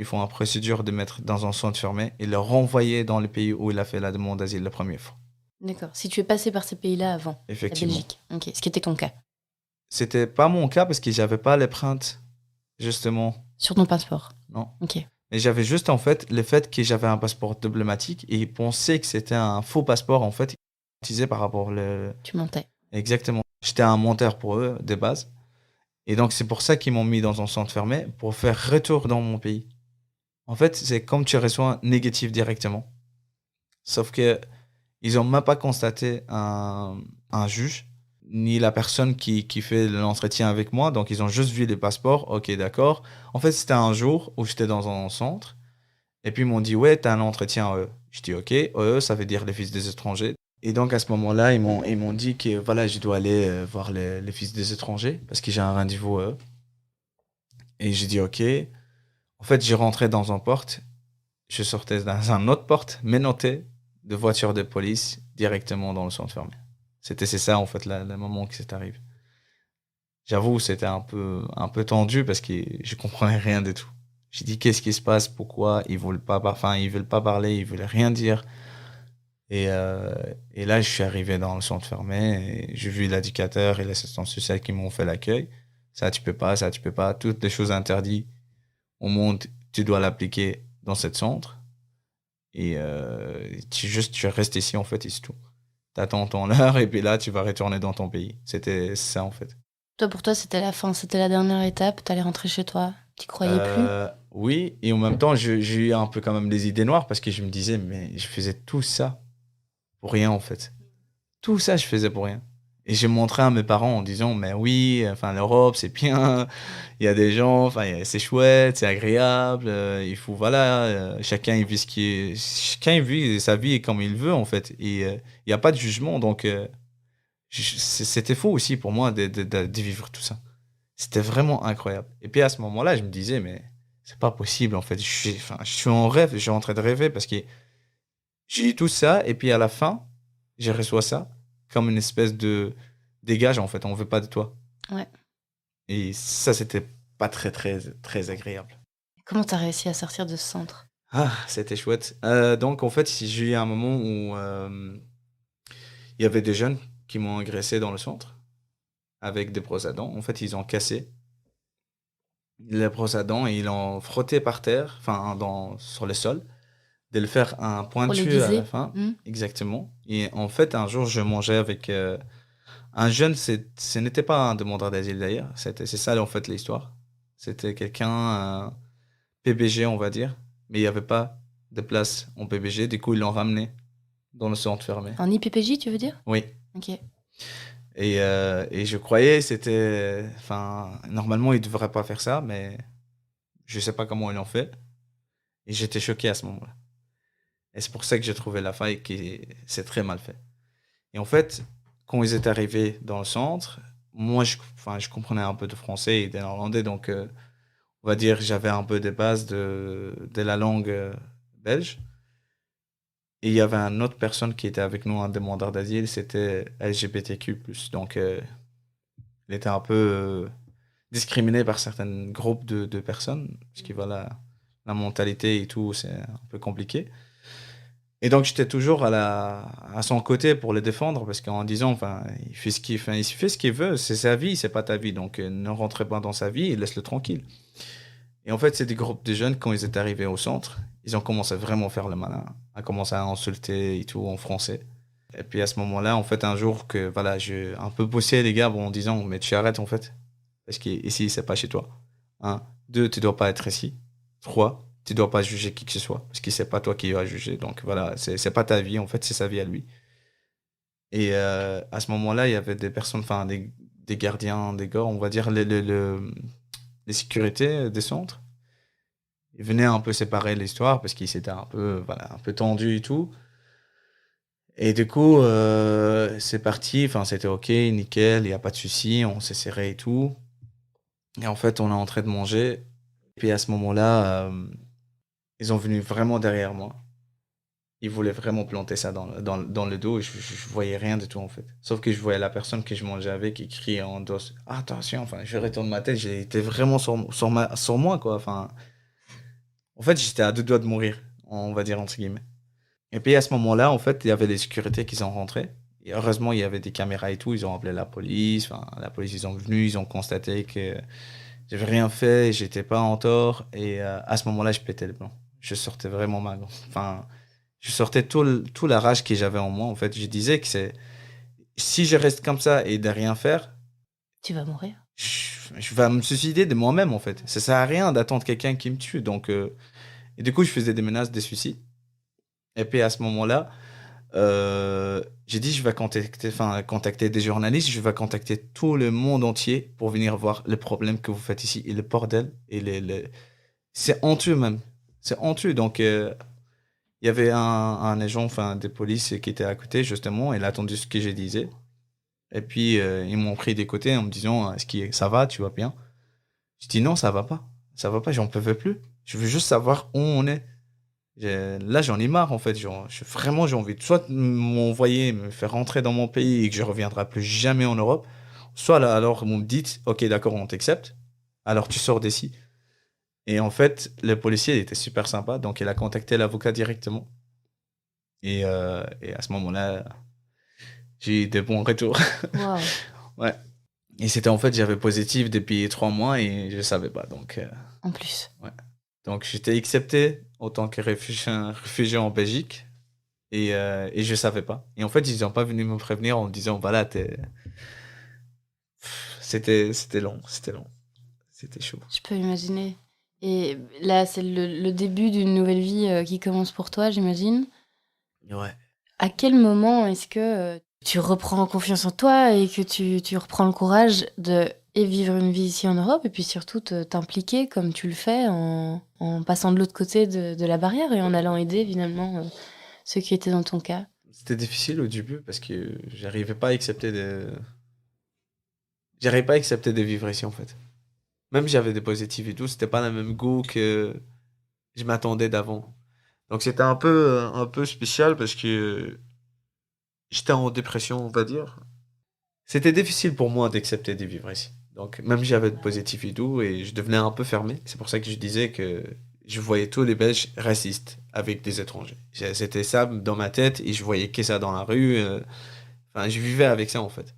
ils font une procédure de mettre dans un centre fermé et le renvoyer dans le pays où il a fait la demande d'asile la première fois. D'accord. Si tu es passé par ces pays-là avant, la Effectivement. Belgique. Ok. Ce qui était ton cas. C'était pas mon cas parce que j'avais pas l'empreinte, justement. Sur ton passeport. Non. Ok. Mais j'avais juste en fait le fait que j'avais un passeport diplomatique et ils pensaient que c'était un faux passeport en fait utilisé par rapport le. Tu mentais. Exactement. J'étais un menteur pour eux de base. Et donc, c'est pour ça qu'ils m'ont mis dans un centre fermé pour faire retour dans mon pays. En fait, c'est comme tu reçois un négatif directement. Sauf que ils n'ont même pas constaté un juge, ni la personne qui fait l'entretien avec moi. Donc, ils ont juste vu les passeports. Ok, d'accord. En fait, c'était un jour où j'étais dans un centre. Et puis, ils m'ont dit, ouais, t'as un entretien E. Je dis, ok, ça veut dire les fils des étrangers. Et donc, à ce moment-là, ils m'ont dit que voilà, je dois aller voir les fils des étrangers parce que j'ai un rendez-vous E. Et j'ai dit, ok. En fait, j'ai rentré dans une porte, je sortais dans une autre porte, menotté de voiture de police directement dans le centre fermé. C'est ça, en fait, le moment que c'est arrivé. J'avoue, c'était un peu tendu parce que je comprenais rien du tout. J'ai dit, qu'est-ce qui se passe? Pourquoi? Ils veulent pas parler, ils veulent rien dire. Et là, je suis arrivé dans le centre fermé et j'ai vu l'éducateur et l'assistante sociale qui m'ont fait l'accueil. Ça, tu peux pas, ça, tu peux pas. Toutes les choses interdites au monde, tu dois l'appliquer dans ce centre. Et tu restes ici, en fait, et c'est tout. T'attends ton heure et puis là, tu vas retourner dans ton pays. C'était ça, en fait. Toi, pour toi, c'était la fin, c'était la dernière étape. T'allais rentrer chez toi. T'y croyais plus? Oui, et en même temps, j'ai eu un peu quand même des idées noires parce que je me disais, mais je faisais tout ça pour rien, en fait. Tout ça, je faisais pour rien. Et j'ai montré à mes parents en disant, mais oui, enfin, l'Europe, c'est bien, il y a des gens, enfin, c'est chouette, c'est agréable, il faut, voilà, chacun il vit chacun il vit sa vie comme il veut, en fait. Et il n'y a pas de jugement, donc c'était faux aussi pour moi de vivre tout ça. C'était vraiment incroyable. Et puis à ce moment-là, je me disais, mais c'est pas possible, en fait. Je suis en rêve, je suis en train de rêver parce que j'ai eu tout ça, et puis à la fin, j'ai reçu ça comme une espèce de dégage, en fait, on veut pas de toi. Ouais. Et ça, c'était pas très, très, très agréable. Comment tu as réussi à sortir de ce centre? Ah, c'était chouette. Donc, en fait, j'ai eu un moment où il y avait des jeunes qui m'ont agressé dans le centre avec des brosses à dents. En fait, ils ont cassé les brosses à dents et ils l'ont frotté par terre, enfin, sur le sol, de le faire un Pour les pointu à la viser? fin. Mmh. Exactement. Et en fait, un jour, je mangeais avec un jeune, ce n'était pas un demandeur d'asile d'ailleurs. C'est ça, en fait, l'histoire. C'était quelqu'un, PBG, on va dire. Mais il n'y avait pas de place en PBG. Du coup, ils l'ont ramené dans le centre fermé. En IPPJ, tu veux dire? Oui. OK. Et je croyais c'était. Enfin, normalement, ils ne devraient pas faire ça, mais je ne sais pas comment ils l'ont fait. Et j'étais choqué à ce moment-là. Et c'est pour ça que j'ai trouvé la faille qui c'est très mal fait. Et en fait, quand ils étaient arrivés dans le centre, moi, enfin, je comprenais un peu de français et de néerlandais, donc on va dire j'avais un peu des bases de la langue belge. Et il y avait une autre personne qui était avec nous, un demandeur d'asile, c'était LGBTQ+. Donc, il était un peu discriminé par certains groupes de personnes, parce que voilà, la mentalité et tout, c'est un peu compliqué. Et donc, j'étais toujours à son côté pour le défendre, parce qu'en disant, enfin, il fait ce qu'il veut, c'est sa vie, c'est pas ta vie. Donc, ne rentrez pas dans sa vie et laisse-le tranquille. Et en fait, c'est des groupes de jeunes, quand ils étaient arrivés au centre, ils ont commencé à vraiment faire le malin, à commencer à insulter et tout en français. Et puis à ce moment-là, en fait, un jour que voilà, j'ai un peu poussé les gars en disant, mais tu arrêtes en fait, parce qu'ici, c'est pas chez toi. Un, deux, tu dois pas être ici. Trois, tu dois pas juger qui que ce soit, parce que c'est pas toi qui vas juger. Donc voilà, c'est pas ta vie, en fait, c'est sa vie à lui. Et à ce moment-là, il y avait des personnes, enfin des gardiens, des gars, on va dire les sécurités des centres. Ils venaient un peu séparer l'histoire parce qu'ils s'étaient un peu, voilà, un peu tendus et tout. Et du coup, c'est parti, enfin c'était ok, nickel, il n'y a pas de souci, on s'est serré et tout. Et en fait, on est en train de manger. Et puis à ce moment-là, ils ont venu vraiment derrière moi. Ils voulaient vraiment planter ça dans le dos et je voyais rien du tout en fait. Sauf que je voyais la personne que je mangeais avec qui criait en dos. Attention, enfin, je retourne ma tête, j'étais vraiment sur moi quoi. Enfin, en fait, j'étais à deux doigts de mourir, on va dire entre guillemets. Et puis à ce moment-là, en fait, il y avait les sécurités qui sont rentrés. Et heureusement, il y avait des caméras et tout. Ils ont appelé la police. Enfin, la police, ils sont venus, ils ont constaté que j'avais rien fait, j'étais pas en tort. Et à ce moment-là, je pétais le plomb. Je sortais vraiment mal. Enfin, je sortais tout la rage que j'avais en moi. En fait, je disais que si je reste comme ça et de rien faire, Tu vas mourir. je vais me suicider de moi-même, en fait. Ça sert à rien d'attendre quelqu'un qui me tue. Donc, et du coup, je faisais des menaces de suicide. Et puis à ce moment-là, j'ai dit, je vais contacter des journalistes, je vais contacter tout le monde entier pour venir voir le problème que vous faites ici et le bordel. C'est honteux même. C'est honteux. Donc, il y avait un agent, enfin, des polices qui était à côté, justement. Il a attendu ce que je disais. Et puis, ils m'ont pris des côtés en me disant, ça va, tu vas bien? Je dis, non, ça va pas. Ça va pas, j'en peux plus. Je veux juste savoir où on est. Là, j'en ai marre, en fait. Vraiment, j'ai envie de soit m'envoyer, me faire rentrer dans mon pays et que je reviendrai plus jamais en Europe, soit là, alors, vous me dites, OK, d'accord, on t'accepte, alors tu sors d'ici. Et en fait, le policier il était super sympa, donc il a contacté l'avocat directement. Et à ce moment-là, j'ai eu des bons retours. Waouh. Ouais. Et c'était en fait, j'avais positif depuis 3 mois et je savais pas. Donc, En plus. ouais. Donc j'étais accepté en tant que réfugié en Belgique et je savais pas. Et en fait, ils n'ont pas venu me prévenir en me disant, voilà, c'était long, c'était long. C'était chaud. Je peux imaginer. Et là, c'est le début d'une nouvelle vie qui commence pour toi, j'imagine. Ouais. À quel moment est-ce que tu reprends confiance en toi et que tu reprends le courage de vivre une vie ici en Europe et puis surtout t'impliquer comme tu le fais en passant de l'autre côté de la barrière et en allant aider finalement ceux qui étaient dans ton cas? C'était difficile au début parce que j'arrivais pas à accepter de vivre ici en fait. Même si j'avais des positifs et tout, c'était pas le même goût que je m'attendais d'avant. Donc c'était un peu spécial parce que j'étais en dépression, on va dire. C'était difficile pour moi d'accepter de vivre ici. Donc, même j'avais de positif et tout, et je devenais un peu fermé. C'est pour ça que je disais que je voyais tous les Belges racistes avec des étrangers. C'était ça dans ma tête, et je voyais que ça dans la rue. Enfin, je vivais avec ça, en fait.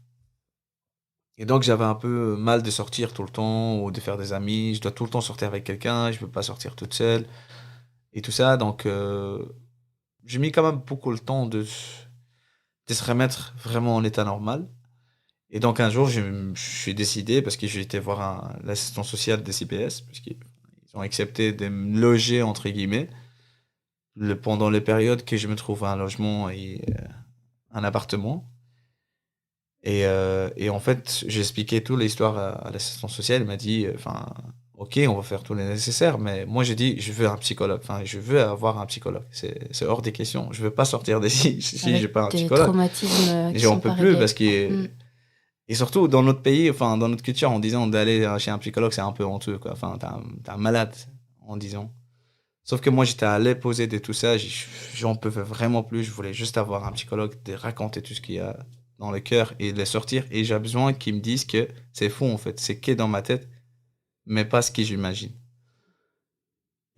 Et donc, j'avais un peu mal de sortir tout le temps, ou de faire des amis. Je dois tout le temps sortir avec quelqu'un, je peux pas sortir toute seule, et tout ça. Donc, j'ai mis quand même beaucoup le temps de se remettre vraiment en état normal. Et donc un jour, je suis décidé, parce que j'ai été voir l'assistant social des CPS, parce qu'ils ont accepté de me loger, entre guillemets, pendant les périodes que je me trouve à un logement et un appartement. Et en fait, j'ai expliqué toute l'histoire à l'assistant social. Il m'a dit, enfin, ok, on va faire tout le nécessaire, mais moi j'ai dit, je veux un psychologue. Enfin, je veux avoir un psychologue. C'est hors des questions. Je veux pas sortir d'ici si j'ai Avec pas un des psychologue. traumatismes Et qui j'en sont peux pas plus réglés. parce que et surtout dans notre pays, enfin dans notre culture, en disant d'aller chez un psychologue, c'est un peu honteux, quoi. Enfin, t'es un malade en disant. Sauf que moi, j'étais allé poser de tout ça, j'en pouvais vraiment plus. Je voulais juste avoir un psychologue, de raconter tout ce qu'il y a dans le cœur et de le sortir. Et j'ai besoin qu'ils me disent que c'est faux, en fait. C'est que dans ma tête, mais pas ce que j'imagine.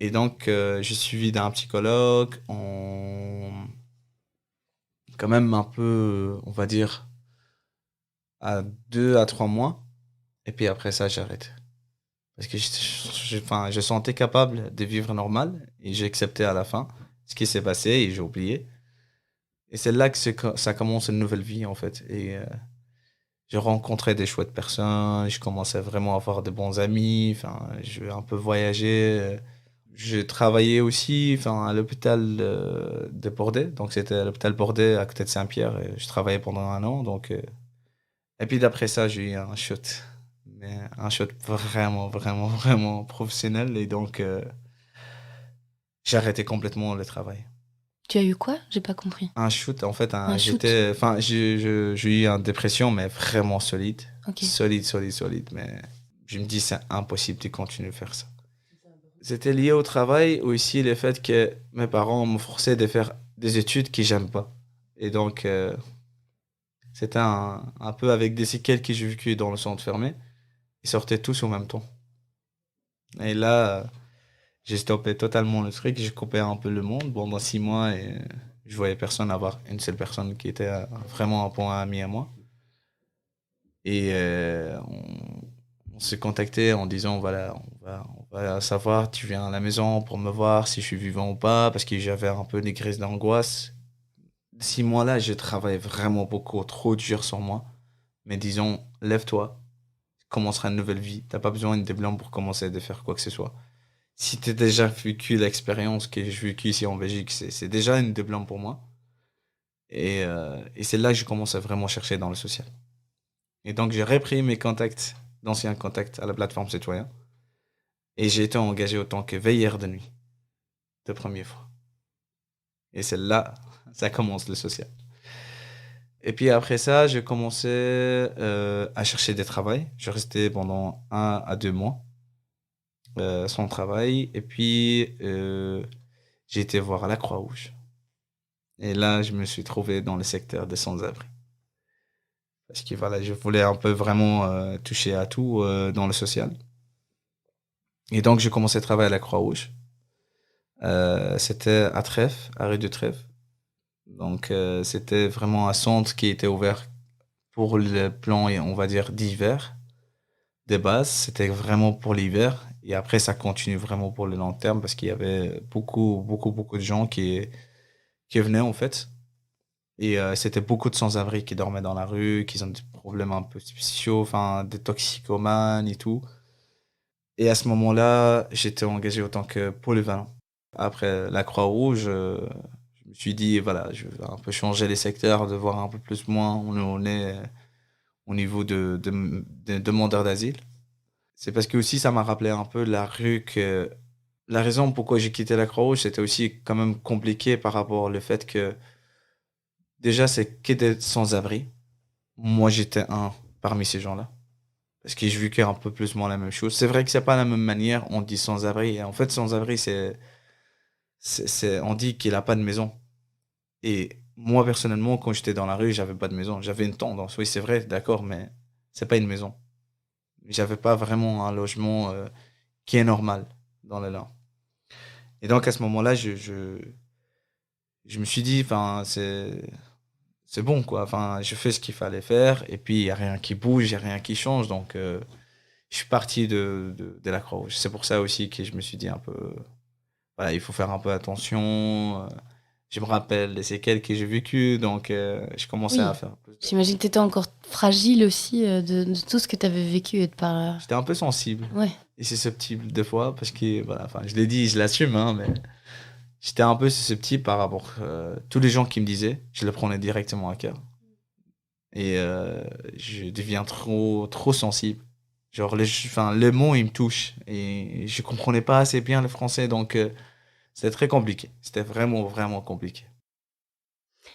Et donc, j'ai suivi d'un psychologue quand même un peu, on va dire, à 2 à 3 mois. Et puis après ça, j'arrête. Parce que enfin, je sentais capable de vivre normal et j'ai accepté à la fin ce qui s'est passé et j'ai oublié. Et c'est là que ça commence une nouvelle vie en fait. Et j'ai rencontré des chouettes personnes, je commençais vraiment à avoir de bons amis, enfin, je vais un peu voyager. J'ai travaillé aussi enfin, à l'hôpital de Bordeaux, donc c'était à l'hôpital Bordeaux à côté de Saint-Pierre. Et je travaillais pendant 1 an. Donc, et puis d'après ça, j'ai eu un shot. Mais un shot vraiment, vraiment, vraiment professionnel. Et donc, j'ai arrêté complètement le travail. Tu as eu quoi? J'ai pas compris. Un shoot, en fait, Un shoot? enfin, j'ai eu une dépression, mais vraiment solide. Ok. Solide, solide, solide. Mais je me dis, c'est impossible de continuer à faire ça. C'était lié au travail, aussi le fait que mes parents me forçaient de faire des études que j'aime pas. Et donc, c'était un peu avec des séquelles que j'ai vécues dans le centre fermé. Ils sortaient tous au même temps. Et là, j'ai stoppé totalement le truc, j'ai coupé un peu le monde pendant 6 mois et je voyais personne avoir une seule personne qui était vraiment un point ami à moi. Et on s'est contacté en disant voilà, on va savoir, tu viens à la maison pour me voir si je suis vivant ou pas, parce que j'avais un peu des crises d'angoisse. 6 mois-là, j'ai travaillé vraiment beaucoup, trop dur sur moi. Mais disons, lève-toi, commencera une nouvelle vie. T'as pas besoin de blanc pour commencer de faire quoi que ce soit. Si tu as déjà vécu l'expérience que j'ai vécue ici en Belgique, c'est déjà une blanc pour moi. Et c'est là que je commence à vraiment chercher dans le social. Et donc, j'ai repris mes contacts, d'anciens contacts à la plateforme citoyen. Et j'ai été engagé en tant que veilleur de nuit, de première fois. Et c'est là, ça commence le social. Et puis après ça, j'ai commencé à chercher des travails. Je restais pendant 1 à 2 mois sans travail. Et puis, j'ai été voir la Croix-Rouge. Et là, je me suis trouvé dans le secteur des sans-abri. Parce que voilà, je voulais un peu vraiment toucher à tout dans le social. Et donc, j'ai commencé à travailler à la Croix-Rouge. C'était à Trèves, à rue de Trèves. Donc, c'était vraiment un centre qui était ouvert pour le plan, on va dire, d'hiver. De base, c'était vraiment pour l'hiver. Et après, ça continue vraiment pour le long terme parce qu'il y avait beaucoup, beaucoup, beaucoup de gens qui venaient, en fait. Et c'était beaucoup de sans-abri qui dormaient dans la rue, qui ont des problèmes un peu spéciaux, enfin, des toxicomanes et tout. Et à ce moment-là, j'étais engagé en tant que polyvalent. Après la Croix-Rouge, je me suis dit, voilà, je vais un peu changer les secteurs, de voir un peu plus moins où on est au niveau de demandeurs d'asile. C'est parce que aussi, ça m'a rappelé un peu la rue que... La raison pourquoi j'ai quitté la Croix-Rouge, c'était aussi quand même compliqué par rapport au fait que déjà, c'est que des sans-abri. Moi, j'étais un parmi ces gens-là. Parce que j'ai vécu un peu plus ou moins la même chose. C'est vrai que c'est pas la même manière, on dit sans-abri. Et en fait, sans-abri, on dit qu'il a pas de maison. Et moi, personnellement, quand j'étais dans la rue, j'avais pas de maison. J'avais une tendance. Oui, c'est vrai, d'accord, mais c'est pas une maison. J'avais pas vraiment un logement qui est normal dans le Nord. Et donc à ce moment-là, je me suis dit, enfin, c'est bon, quoi. Enfin, je fais ce qu'il fallait faire, et puis il n'y a rien qui bouge, il n'y a rien qui change, donc je suis parti de la Croix-Rouge. C'est pour ça aussi que je me suis dit un peu, voilà, il faut faire un peu attention. Je me rappelle des séquelles que j'ai vécues, donc je commençais à Oui. faire un peu. J'imagine que tu étais encore fragile aussi de tout ce que tu avais vécu et de par. J'étais un peu sensible Ouais. et susceptible des fois, parce que, voilà, enfin, je l'ai dit, je l'assume, hein, mais j'étais un peu susceptible par rapport à tous les gens qui me disaient, je le prenais directement à cœur. Et je deviens trop sensible. Genre, enfin, les mots, ils me touchent. Et je comprenais pas assez bien le français, donc c'était très compliqué. C'était vraiment compliqué.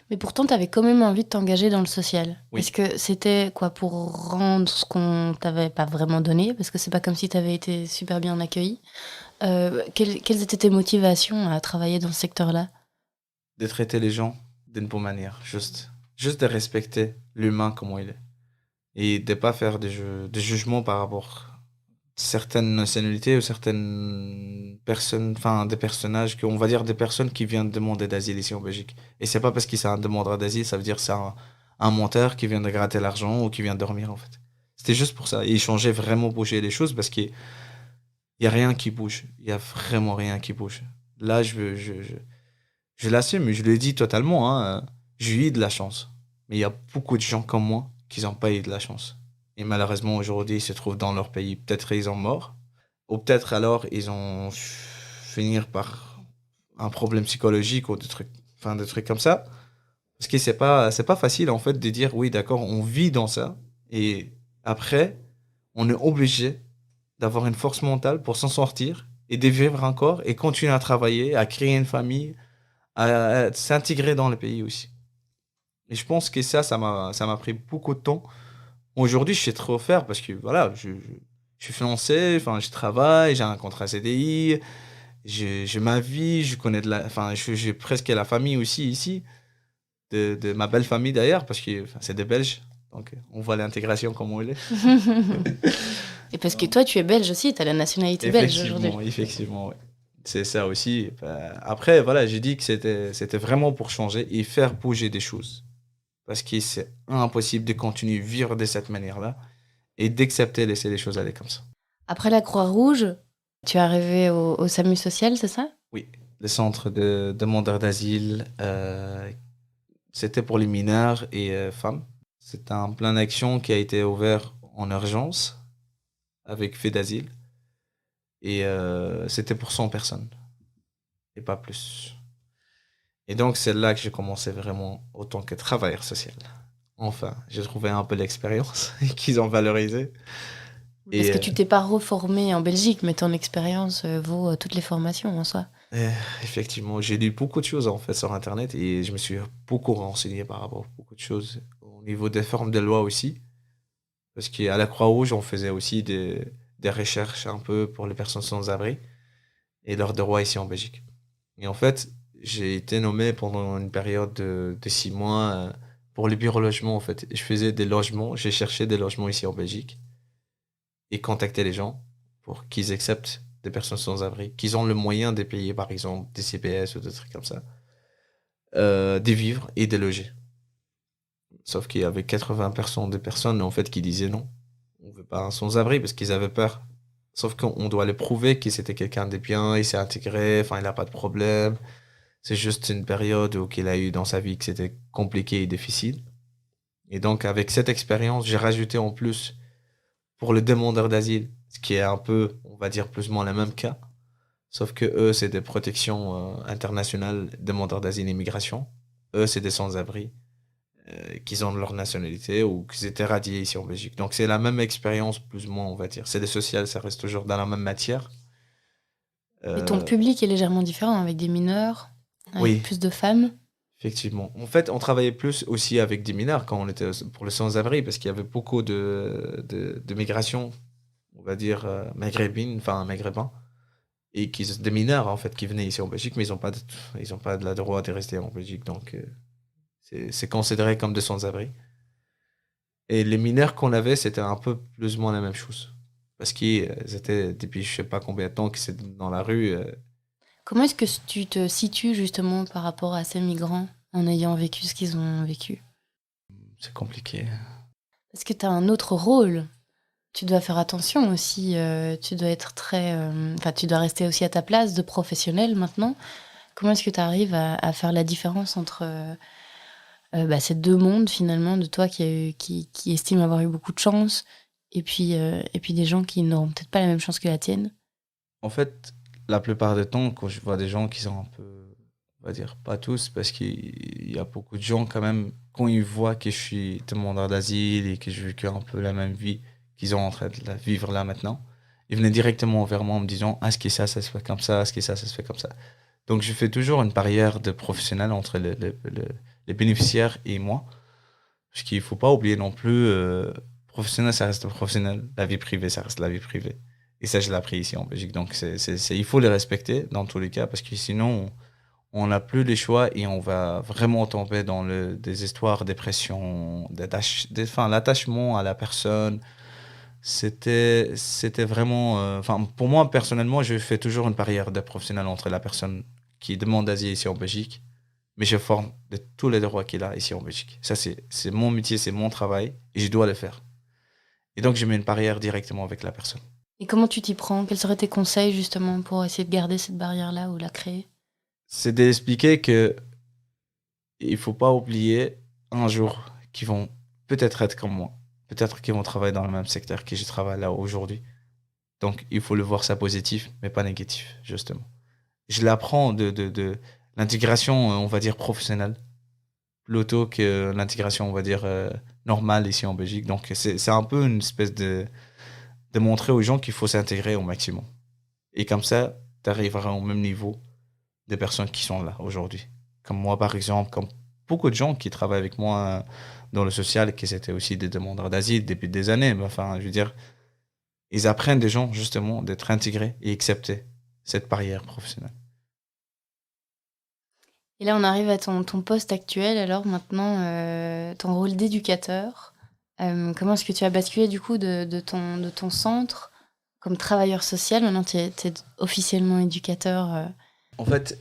Mais pourtant, tu avais quand même envie de t'engager dans le social. Oui. Est-ce que c'était quoi pour rendre ce qu'on t'avait pas vraiment donné? Parce que c'est pas comme si tu avais été super bien accueilli. Quelles étaient tes motivations à travailler dans ce secteur-là? De traiter les gens d'une bonne manière, juste de respecter l'humain comment il est. Et de pas faire des jugements par rapport à certaines nationalités ou certaines personnes, enfin des personnages, on va dire des personnes qui viennent demander d'asile ici en Belgique. Et c'est pas parce qu'il c'est un demandeur d'asile, ça veut dire que c'est un menteur qui vient de gratter l'argent ou qui vient de dormir en fait. C'était juste pour ça. Et il changeait vraiment bouger les choses parce qu'il y a rien qui bouge. Il y a vraiment rien qui bouge. Là, je l'assume, mais je le dis totalement, hein, j'ai eu de la chance. Mais il y a beaucoup de gens comme moi qui n'ont pas eu de la chance. Et malheureusement, aujourd'hui, ils se trouvent dans leur pays. Peut-être ils sont morts, ou peut-être alors ils ont finir par un problème psychologique ou des trucs, enfin, des trucs comme ça. Parce que c'est pas facile, en fait, de dire, oui, d'accord, on vit dans ça. Et après, on est obligé d'avoir une force mentale pour s'en sortir et de vivre encore et continuer à travailler, à créer une famille, à s'intégrer dans le pays aussi. Et je pense que ça m'a pris beaucoup de temps. Aujourd'hui, je sais trop faire parce que voilà, je suis financé, enfin, je travaille, j'ai un contrat CDI, j'ai ma vie, je connais enfin, j'ai presque la famille aussi ici, de ma belle famille d'ailleurs, parce que enfin, c'est des Belges. Donc, on voit l'intégration comme elle est. Et parce que toi, tu es belge aussi, tu as la nationalité belge aujourd'hui. Effectivement, ouais. C'est ça aussi. Bah, après, voilà, j'ai dit que c'était vraiment pour changer et faire bouger des choses. Parce que c'est impossible de continuer à vivre de cette manière-là et d'accepter de laisser les choses aller comme ça. Après la Croix-Rouge, tu es arrivé au SAMU social, c'est ça? Oui, le centre de demandeurs d'asile, c'était pour les mineurs et femmes. C'est un plan d'action qui a été ouvert en urgence avec fait d'asile et c'était pour 100 personnes et pas plus. Et donc, c'est là que j'ai commencé vraiment autant que travailleur social. Enfin, j'ai trouvé un peu l'expérience qu'ils ont valorisé. Parce Et que tu t'es pas reformé en Belgique, mais ton expérience vaut toutes les formations en soi. effectivement, j'ai lu beaucoup de choses en fait sur Internet et je me suis beaucoup renseigné par rapport à beaucoup de choses au niveau des formes de loi aussi. Parce qu'à la Croix-Rouge, on faisait aussi des recherches un peu pour les personnes sans abri et leurs droits ici en Belgique. Et en fait, j'ai été nommé pendant une période de 6 mois pour le bureau logement en fait. Je faisais des logements, j'ai cherché des logements ici en Belgique et contacté les gens pour qu'ils acceptent des personnes sans abri, qu'ils ont le moyen de payer par exemple des CPS ou des trucs comme ça, de vivre et de loger. Sauf qu'il y avait 80% des personnes en fait qui disaient non, on veut pas un sans-abri parce qu'ils avaient peur. Sauf qu'on doit les prouver que c'était quelqu'un de bien, il s'est intégré, enfin il n'a pas de problème. C'est juste une période où qu'il a eu dans sa vie que c'était compliqué et difficile. Et donc avec cette expérience, j'ai rajouté en plus pour les demandeurs d'asile, ce qui est un peu, on va dire plus ou moins le même cas. Sauf que eux, c'est des protections internationales, demandeurs d'asile et immigration. Eux, c'est des sans-abri qui ont leur nationalité ou qui étaient radiés ici en Belgique. Donc c'est la même expérience, plus ou moins, on va dire. C'est des sociales, ça reste toujours dans la même matière. Et ton Euh, public est légèrement différent, avec des mineurs, avec oui, plus de femmes. effectivement. En fait, on travaillait plus aussi avec des mineurs quand on était pour les sans-abri, parce qu'il y avait beaucoup de migration, on va dire, maghrébine, enfin maghrébin, et des mineurs, en fait, qui venaient ici en Belgique, mais ils ont pas de la droit de rester en Belgique. Donc, c'est considéré comme des sans-abri. Et les mineurs qu'on avait, c'était un peu plus ou moins la même chose. parce qu'ils étaient depuis je sais pas combien de temps qu'ils étaient dans la rue. Comment est-ce que tu te situes justement par rapport à ces migrants en ayant vécu ce qu'ils ont vécu? C'est compliqué. Parce que tu as un autre rôle. Tu dois faire attention aussi, tu dois être très, enfin, tu dois rester aussi à ta place de professionnel maintenant. Comment est-ce que tu arrives à faire la différence entre, ces 2 mondes finalement, de toi qui estime avoir eu beaucoup de chance et puis des gens qui n'auront peut-être pas la même chance que la tienne? En fait, la plupart du temps, quand je vois des gens qui sont un peu, on va dire pas tous, parce qu'il y a beaucoup de gens quand même, quand ils voient que je suis demandeur d'asile et que je vis un peu la même vie qu'ils sont en train de vivre là maintenant, ils venaient directement vers moi en me disant: ah, ce qui est ça, ça se fait comme ça, ce qui est ça, ça se fait comme ça. Donc je fais toujours une barrière de professionnel entre les bénéficiaires et moi, parce qu'il faut pas oublier non plus, professionnel, ça reste professionnel, la vie privée, ça reste la vie privée. Et ça, je l'ai appris ici en Belgique. Donc, il faut les respecter dans tous les cas, parce que sinon, on n'a plus les choix et on va vraiment tomber dans des histoires, dépression, enfin, l'attachement à la personne. C'était vraiment, enfin, pour moi, personnellement, je fais toujours une barrière de professionnel entre la personne qui demande d'asile ici en Belgique, mais je forme de tous les droits qu'il a ici en Belgique. Ça, c'est mon métier, c'est mon travail et je dois le faire. Et donc, je mets une barrière directement avec la personne. Et comment tu t'y prends? Quels seraient tes conseils justement pour essayer de garder cette barrière-là ou la créer? C'est d'expliquer que il faut pas oublier un jour qu'ils vont peut-être être comme moi. Peut-être qu'ils vont travailler dans le même secteur que je travaille là aujourd'hui. Donc, il faut le voir ça positif, mais pas négatif, justement. Je l'apprends de l'intégration, on va dire, professionnelle, plutôt que l'intégration, on va dire, normale ici en Belgique. Donc, c'est un peu une espèce de montrer aux gens qu'il faut s'intégrer au maximum. Et comme ça, tu arriveras au même niveau des personnes qui sont là aujourd'hui. Comme moi, par exemple, comme beaucoup de gens qui travaillent avec moi dans le social et qui étaient aussi des demandeurs d'asile depuis des années. Mais enfin, je veux dire, ils apprennent des gens, justement, d'être intégrés et accepter cette barrière professionnelle. Et là, on arrive à ton poste actuel, alors maintenant, ton rôle d'éducateur. Comment est-ce que tu as basculé du coup de ton centre comme travailleur social? Maintenant, tu es officiellement éducateur. En fait,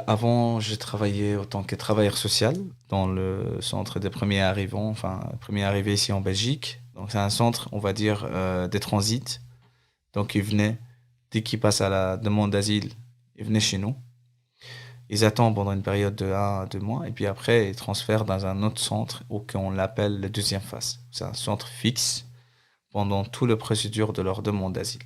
avant, je travaillais en tant que travailleur social dans le centre des premiers arrivants, enfin, premiers arrivés ici en Belgique. Donc, c'est un centre, on va dire, des transits. Donc, ils venaient, dès qu'ils passent à la demande d'asile, ils venaient chez nous. Ils attendent pendant une période de 1 à 2 mois et puis après, ils transfèrent dans un autre centre où on l'appelle le deuxième phase. C'est un centre fixe pendant toute la procédure de leur demande d'asile.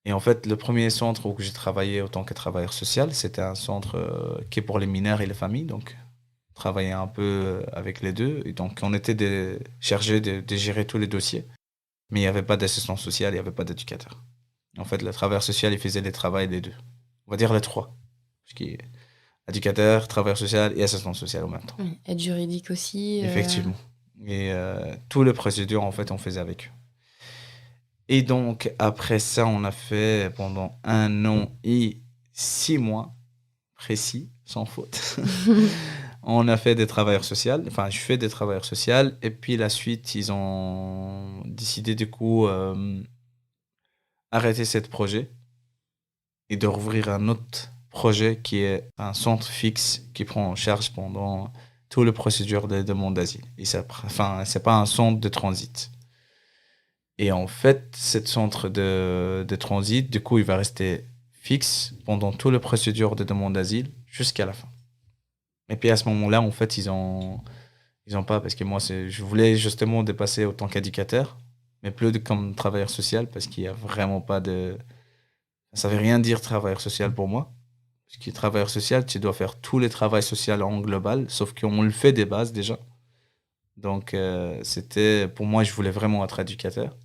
Et en fait, le premier centre où j'ai travaillé en tant que travailleur social, c'était un centre qui est pour les mineurs et les familles. Donc, on travaillait un peu avec les deux. Et donc, on était chargé de gérer tous les dossiers. Mais il n'y avait pas d'assistant social, il n'y avait pas d'éducateur. En fait, le travailleur social, il faisait les travaux des deux. On va dire les trois. Ce qui est éducateur, travailleur social et assistant social en même temps. Oui, aide juridique aussi. Effectivement. Et toutes les procédures, en fait, on faisait avec eux. Et donc, après ça, on a fait pendant 1 an et 6 mois, précis, sans faute. On a fait des travailleurs sociaux. Enfin, je fais des travailleurs sociaux. Et puis, la suite, ils ont décidé, du coup, arrêter ce projet et de rouvrir un autre projet qui est un centre fixe qui prend en charge pendant toutes les procédures de demande d'asile. Et ça, enfin, c'est pas un centre de transit. Et en fait, ce centre de transit, du coup, il va rester fixe pendant toutes les procédures de demande d'asile jusqu'à la fin. Et puis à ce moment-là, en fait, ils ont pas, parce que moi, je voulais justement dépasser autant qu'éducateur, mais plus comme travailleur social, parce qu'il y a vraiment pas de. Ça veut rien dire travailleur social pour moi. Parce que travailleur social, tu dois faire tous les travaux sociaux en global, sauf qu'on le fait des bases déjà. Donc, pour moi, je voulais vraiment être éducateur.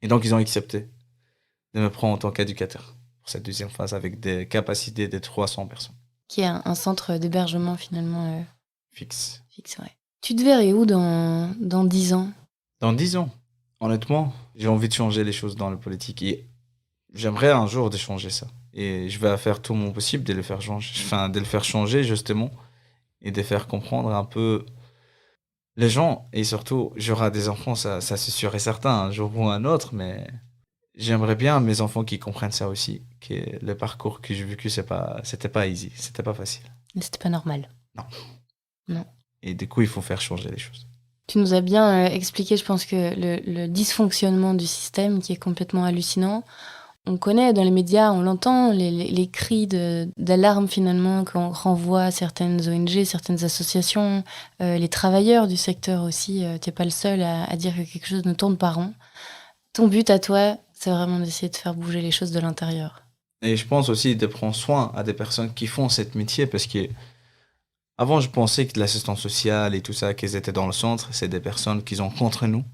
Et donc, ils ont accepté de me prendre en tant qu'éducateur pour cette deuxième phase avec des capacités de 300 personnes. Qui est un centre d'hébergement finalement Fixe. fixe, ouais. Tu te verrais où dans 10 ans? Dans 10 ans, honnêtement, j'ai envie de changer les choses dans la politique et j'aimerais un jour de changer ça. Et je vais faire tout mon possible de le faire changer, enfin, de le faire changer justement et de faire comprendre un peu Les gens, et surtout, j'aurai des enfants, ça c'est sûr et certain, un jour ou un autre, mais j'aimerais bien mes enfants qui comprennent ça aussi, que le parcours que j'ai vécu, c'était pas easy, c'était pas facile. Mais c'était pas normal. Non. Non. Et du coup, il faut faire changer les choses. Tu nous as bien expliqué, je pense, que le dysfonctionnement du système qui est complètement hallucinant. On connaît dans les médias, on l'entend, les cris d'alarme finalement qu'on renvoie à certaines ONG, certaines associations, les travailleurs du secteur aussi. T'es pas le seul à dire que quelque chose ne tourne pas rond. Ton but à toi, c'est vraiment d'essayer de faire bouger les choses de l'intérieur. Et je pense aussi de prendre soin à des personnes qui font ce métier parce que avant, je pensais que l'assistance sociale et tout ça, qu'ils étaient dans le centre, c'est des personnes qui sont contre nous.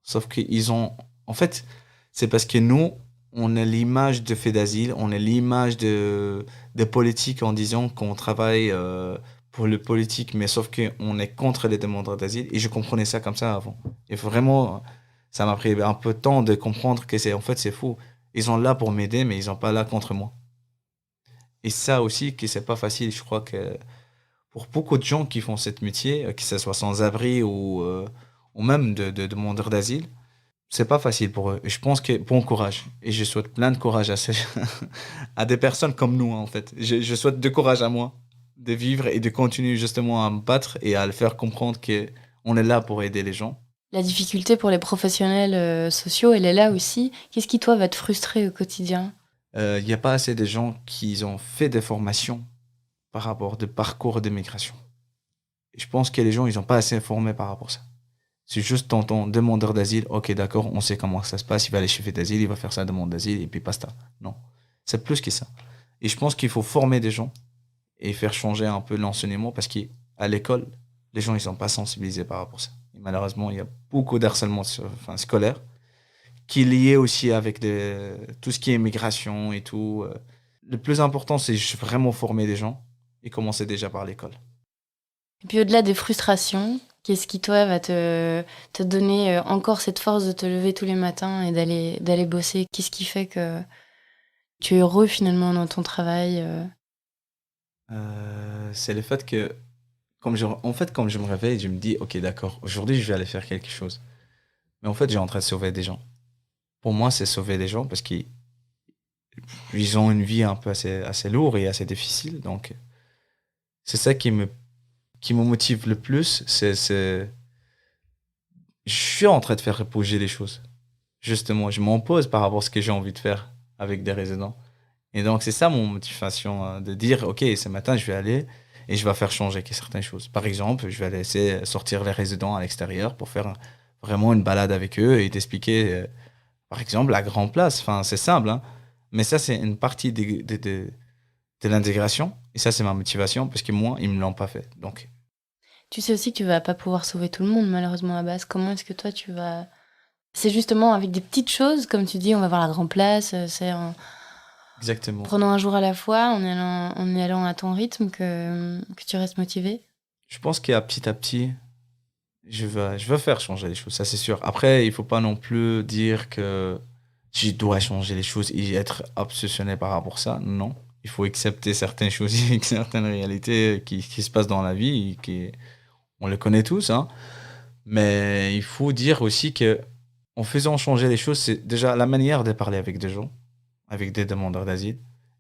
Sauf qu'ils ont. En fait, c'est parce que nous, on a l'image de fait d'asile, on a l'image de politique en disant qu'on travaille pour le politique, mais sauf qu'on est contre les demandeurs d'asile. Et je comprenais ça comme ça avant. Et vraiment, ça m'a pris un peu de temps de comprendre que en fait, c'est faux. Ils sont là pour m'aider, mais ils sont pas là contre moi. Et ça aussi, que c'est pas facile. Je crois que pour beaucoup de gens qui font ce métier, que ce soit sans-abri ou même de demandeurs d'asile, c'est pas facile pour eux. Et je pense que bon courage. Et je souhaite plein de courage à des personnes comme nous, en fait. Je souhaite de courage à moi de vivre et de continuer justement à me battre et à le faire comprendre qu'on est là pour aider les gens. La difficulté pour les professionnels sociaux, elle est là aussi. Qu'est-ce qui, toi, va te frustrer au quotidien? Il n'y a pas assez de gens qui ont fait des formations par rapport de parcours de migration. Et je pense que les gens, ils n'ont pas assez informé par rapport à ça. C'est juste ton demandeur d'asile, ok, d'accord, on sait comment ça se passe, il va aller chez Fait d'asile, il va faire sa demande d'asile et puis basta. Non, c'est plus que ça. Et je pense qu'il faut former des gens et faire changer un peu l'enseignement parce qu'à l'école, les gens, ils sont pas sensibilisés par rapport à ça. Et malheureusement, il y a beaucoup d'harcèlement scolaire qui est lié aussi avec tout ce qui est migration et tout. Le plus important, c'est vraiment former des gens et commencer déjà par l'école. Et puis au-delà des frustrations, qu'est-ce qui, toi, va te donner encore cette force de te lever tous les matins et d'aller bosser? Qu'est-ce qui fait que tu es heureux finalement dans ton travail? C'est le fait que, en fait, quand je me réveille, je me dis, ok, d'accord, aujourd'hui, je vais aller faire quelque chose. Mais en fait, j'ai en train de sauver des gens. Pour moi, c'est sauver des gens parce qu'ils ont une vie un peu assez lourde et assez difficile. Donc, c'est ça qui me motive le plus. Je suis en train de faire bouger les choses. Justement, je m'en pose par rapport à ce que j'ai envie de faire avec des résidents. Et donc, c'est ça mon motivation, de dire, OK, ce matin, je vais aller et je vais faire changer certaines choses. Par exemple, je vais laisser sortir les résidents à l'extérieur pour faire vraiment une balade avec eux et t'expliquer, par exemple, la grande place. Enfin, c'est simple, hein. Mais ça, c'est une partie de l'intégration. Et ça, c'est ma motivation parce que moi, ils ne me l'ont pas fait. Donc, Tu sais aussi que tu vas pas pouvoir sauver tout le monde, malheureusement, à base. Comment est-ce que toi, tu vas... C'est justement avec des petites choses, comme tu dis, on va voir la grande place, c'est en exactement. prenant un jour à la fois, en y allant à ton rythme, que tu restes motivé. Je pense qu'à petit à petit, je veux faire changer les choses, ça c'est sûr. Après, il faut pas non plus dire que je dois changer les choses et être obsessionné par rapport à ça. Non. Il faut accepter certaines choses et certaines réalités qui se passent dans la vie et on les connaît tous, hein. Mais il faut dire aussi que en faisant changer les choses, c'est déjà la manière de parler avec des gens, avec des demandeurs d'asile,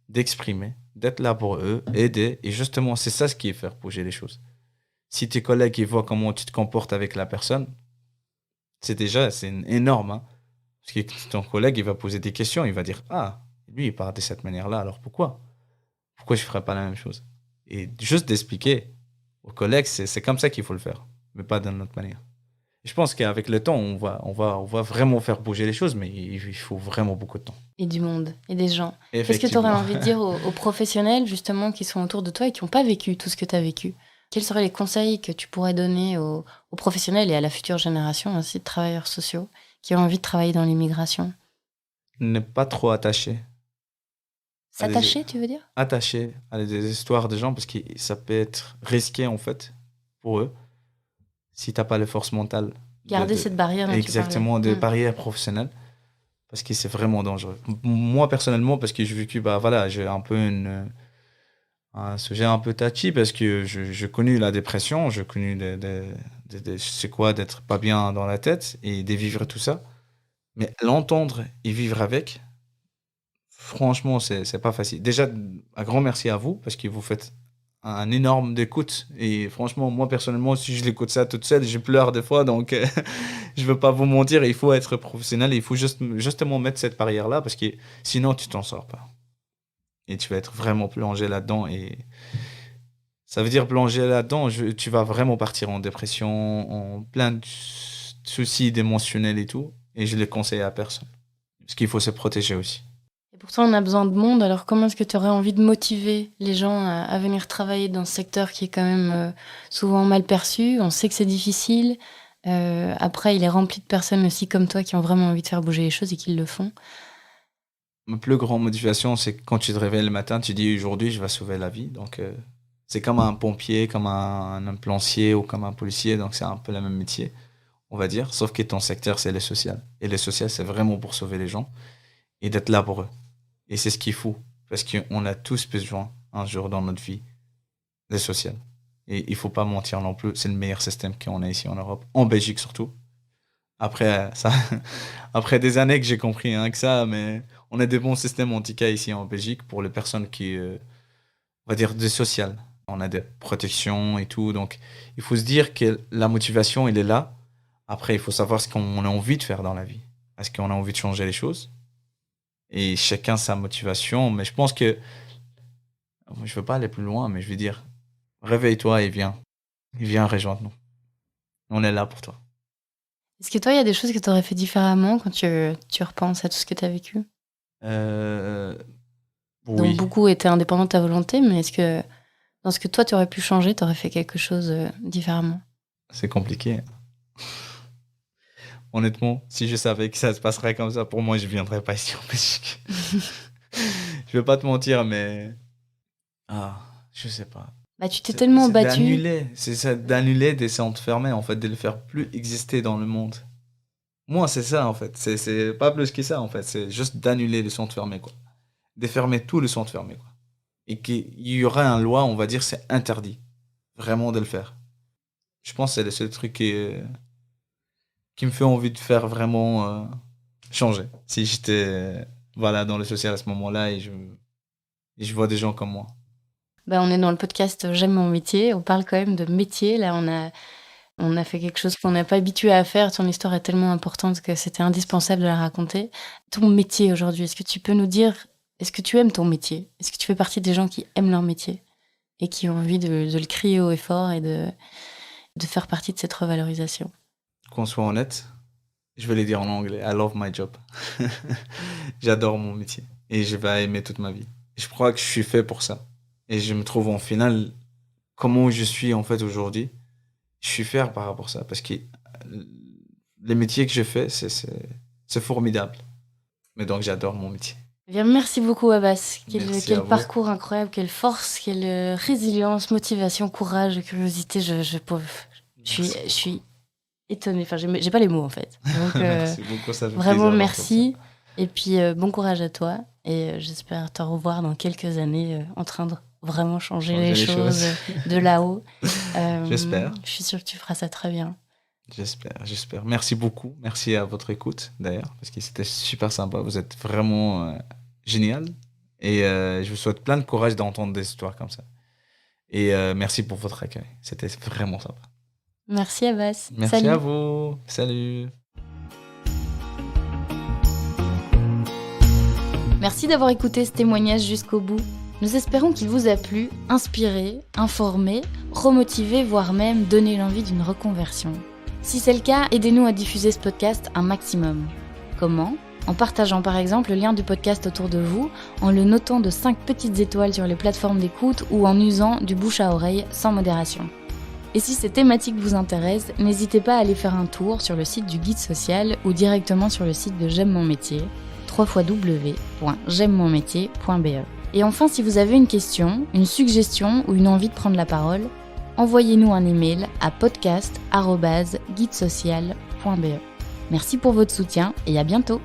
d'exprimer, d'être là pour eux, aider. Et justement, c'est ça ce qui est faire bouger les choses. Si tes collègues ils voient comment tu te comportes avec la personne, c'est énorme, hein. Parce que ton collègue il va poser des questions, il va dire ah lui il parle de cette manière-là, alors pourquoi je ferais pas la même chose? Et juste d'expliquer aux collègues, c'est comme ça qu'il faut le faire, mais pas d'une autre manière. Et je pense qu'avec le temps, on va vraiment faire bouger les choses, mais il faut vraiment beaucoup de temps. Et du monde, et des gens. Qu'est-ce que tu Effectivement. aurais envie de dire aux professionnels, justement, qui sont autour de toi et qui n'ont pas vécu tout ce que tu as vécu? Quels seraient les conseils que tu pourrais donner aux professionnels et à la future génération aussi de travailleurs sociaux qui ont envie de travailler dans l'immigration? Ne pas trop attaché. S'attacher, tu veux dire? Attaché à des histoires de gens parce que ça peut être risqué en fait pour eux si t'as pas les forces mentales Garder cette barrière dont exactement tu de parlais. barrières professionnelles parce que c'est vraiment dangereux. Moi personnellement parce que j'ai vécu bah voilà j'ai un peu un sujet un peu touchy parce que je connu la dépression, j'ai connu des c'est quoi d'être pas bien dans la tête et de vivre tout ça. Mais l'entendre et vivre avec, franchement, c'est pas facile. Déjà, un grand merci à vous parce que vous faites un énorme d'écoute. Et franchement, moi, personnellement, si je l'écoute ça toute seule, je pleure des fois. Donc, je veux pas vous mentir. Il faut être professionnel. Il faut justement mettre cette barrière-là parce que sinon, tu t'en sors pas. Et tu vas être vraiment plongé là-dedans. Et ça veut dire plonger là-dedans, tu vas vraiment partir en dépression, en plein de soucis émotionnels et tout. Et je les conseille à personne. Parce qu'il faut se protéger aussi. Et pourtant, on a besoin de monde. Alors, comment est-ce que tu aurais envie de motiver les gens à venir travailler dans ce secteur qui est quand même souvent mal perçu? On sait que c'est difficile. Après, il est rempli de personnes aussi comme toi qui ont vraiment envie de faire bouger les choses et qui le font. Ma plus grande motivation, c'est quand tu te réveilles le matin, tu dis aujourd'hui, je vais sauver la vie. Donc, c'est comme un pompier, comme un ambulancier ou comme un policier. Donc, c'est un peu le même métier, on va dire. Sauf que ton secteur, c'est le social. Et le social, c'est vraiment pour sauver les gens et d'être là pour eux. Et c'est ce qu'il faut. Parce qu'on a tous besoin, un jour dans notre vie, de social. Et il ne faut pas mentir non plus. C'est le meilleur système qu'on a ici en Europe. En Belgique, surtout. Après, après des années que j'ai compris que ça, mais on a des bons systèmes en tout cas ici en Belgique pour les personnes qui, on va dire, de social. On a des protections et tout. Donc, il faut se dire que la motivation, elle est là. Après, il faut savoir ce qu'on a envie de faire dans la vie. Est-ce qu'on a envie de changer les choses? Et chacun sa motivation. Mais je pense que... Je ne veux pas aller plus loin, mais je vais dire, réveille-toi et viens. Et viens rejoindre nous. On est là pour toi. Est-ce que toi, il y a des choses que tu aurais fait différemment quand tu repenses à tout ce que tu as vécu? Oui. Donc, beaucoup étaient indépendants de ta volonté, mais est-ce que dans ce que toi, tu aurais pu changer, tu aurais fait quelque chose différemment? C'est compliqué. Honnêtement, si je savais que ça se passerait comme ça, pour moi, je ne viendrais pas ici en Belgique. Je ne vais pas te mentir, mais... je ne sais pas. Bah, tu t'es tellement battu. C'est ça, d'annuler, de s'enfermer, en fait, de le faire plus exister dans le monde. Moi, c'est ça, en fait. C'est pas plus que ça, en fait. C'est juste d'annuler le centre fermé, quoi. De fermer tout le centre fermé, quoi. Et qu'il y aurait une loi, on va dire, c'est interdit. Vraiment de le faire. Je pense que c'est le seul truc qui me fait envie de faire vraiment changer. Si j'étais dans le social à ce moment-là et je vois des gens comme moi. Bah, on est dans le podcast J'aime mon métier. On parle quand même de métier. Là, on a fait quelque chose qu'on n'est pas habitué à faire. Ton histoire est tellement importante que c'était indispensable de la raconter. Ton métier aujourd'hui, est-ce que tu peux nous dire, est-ce que tu aimes ton métier? Est-ce que tu fais partie des gens qui aiment leur métier et qui ont envie de le crier haut et fort et de faire partie de cette revalorisation? Qu'on soit honnête, je vais le dire en anglais. I love my job. J'adore mon métier et je vais aimer toute ma vie. Je crois que je suis fait pour ça. Et je me trouve en finale, comment je suis en fait aujourd'hui, je suis fier par rapport à ça. Parce que les métiers que je fais, c'est formidable. Mais donc j'adore mon métier. Bien, merci beaucoup Abbas. Quel parcours incroyable, quelle force, quelle résilience, motivation, courage, curiosité. Je suis étonnée. Enfin, j'ai pas les mots en fait. Donc, merci beaucoup, ça fait vraiment plaisir merci. Et puis bon courage à toi. Et j'espère te revoir dans quelques années en train de vraiment changer les choses de là-haut. J'espère. Je suis sûre que tu feras ça très bien. J'espère. Merci beaucoup. Merci à votre écoute, d'ailleurs, parce que c'était super sympa. Vous êtes vraiment génial. Et je vous souhaite plein de courage d'entendre des histoires comme ça. Et merci pour votre accueil. C'était vraiment sympa. Merci Abbas. Merci Salut. À vous. Salut. Merci d'avoir écouté ce témoignage jusqu'au bout. Nous espérons qu'il vous a plu, inspiré, informé, remotivé, voire même donné l'envie d'une reconversion. Si c'est le cas, aidez-nous à diffuser ce podcast un maximum. Comment ? En partageant par exemple le lien du podcast autour de vous, en le notant de 5 petites étoiles sur les plateformes d'écoute ou en usant du bouche à oreille sans modération. Et si ces thématiques vous intéressent, n'hésitez pas à aller faire un tour sur le site du Guide Social ou directement sur le site de J'aime mon métier, www.j'aimemonmétier.be. Et enfin, si vous avez une question, une suggestion ou une envie de prendre la parole, envoyez-nous un email à podcast@guidesocial.be. Merci pour votre soutien et à bientôt.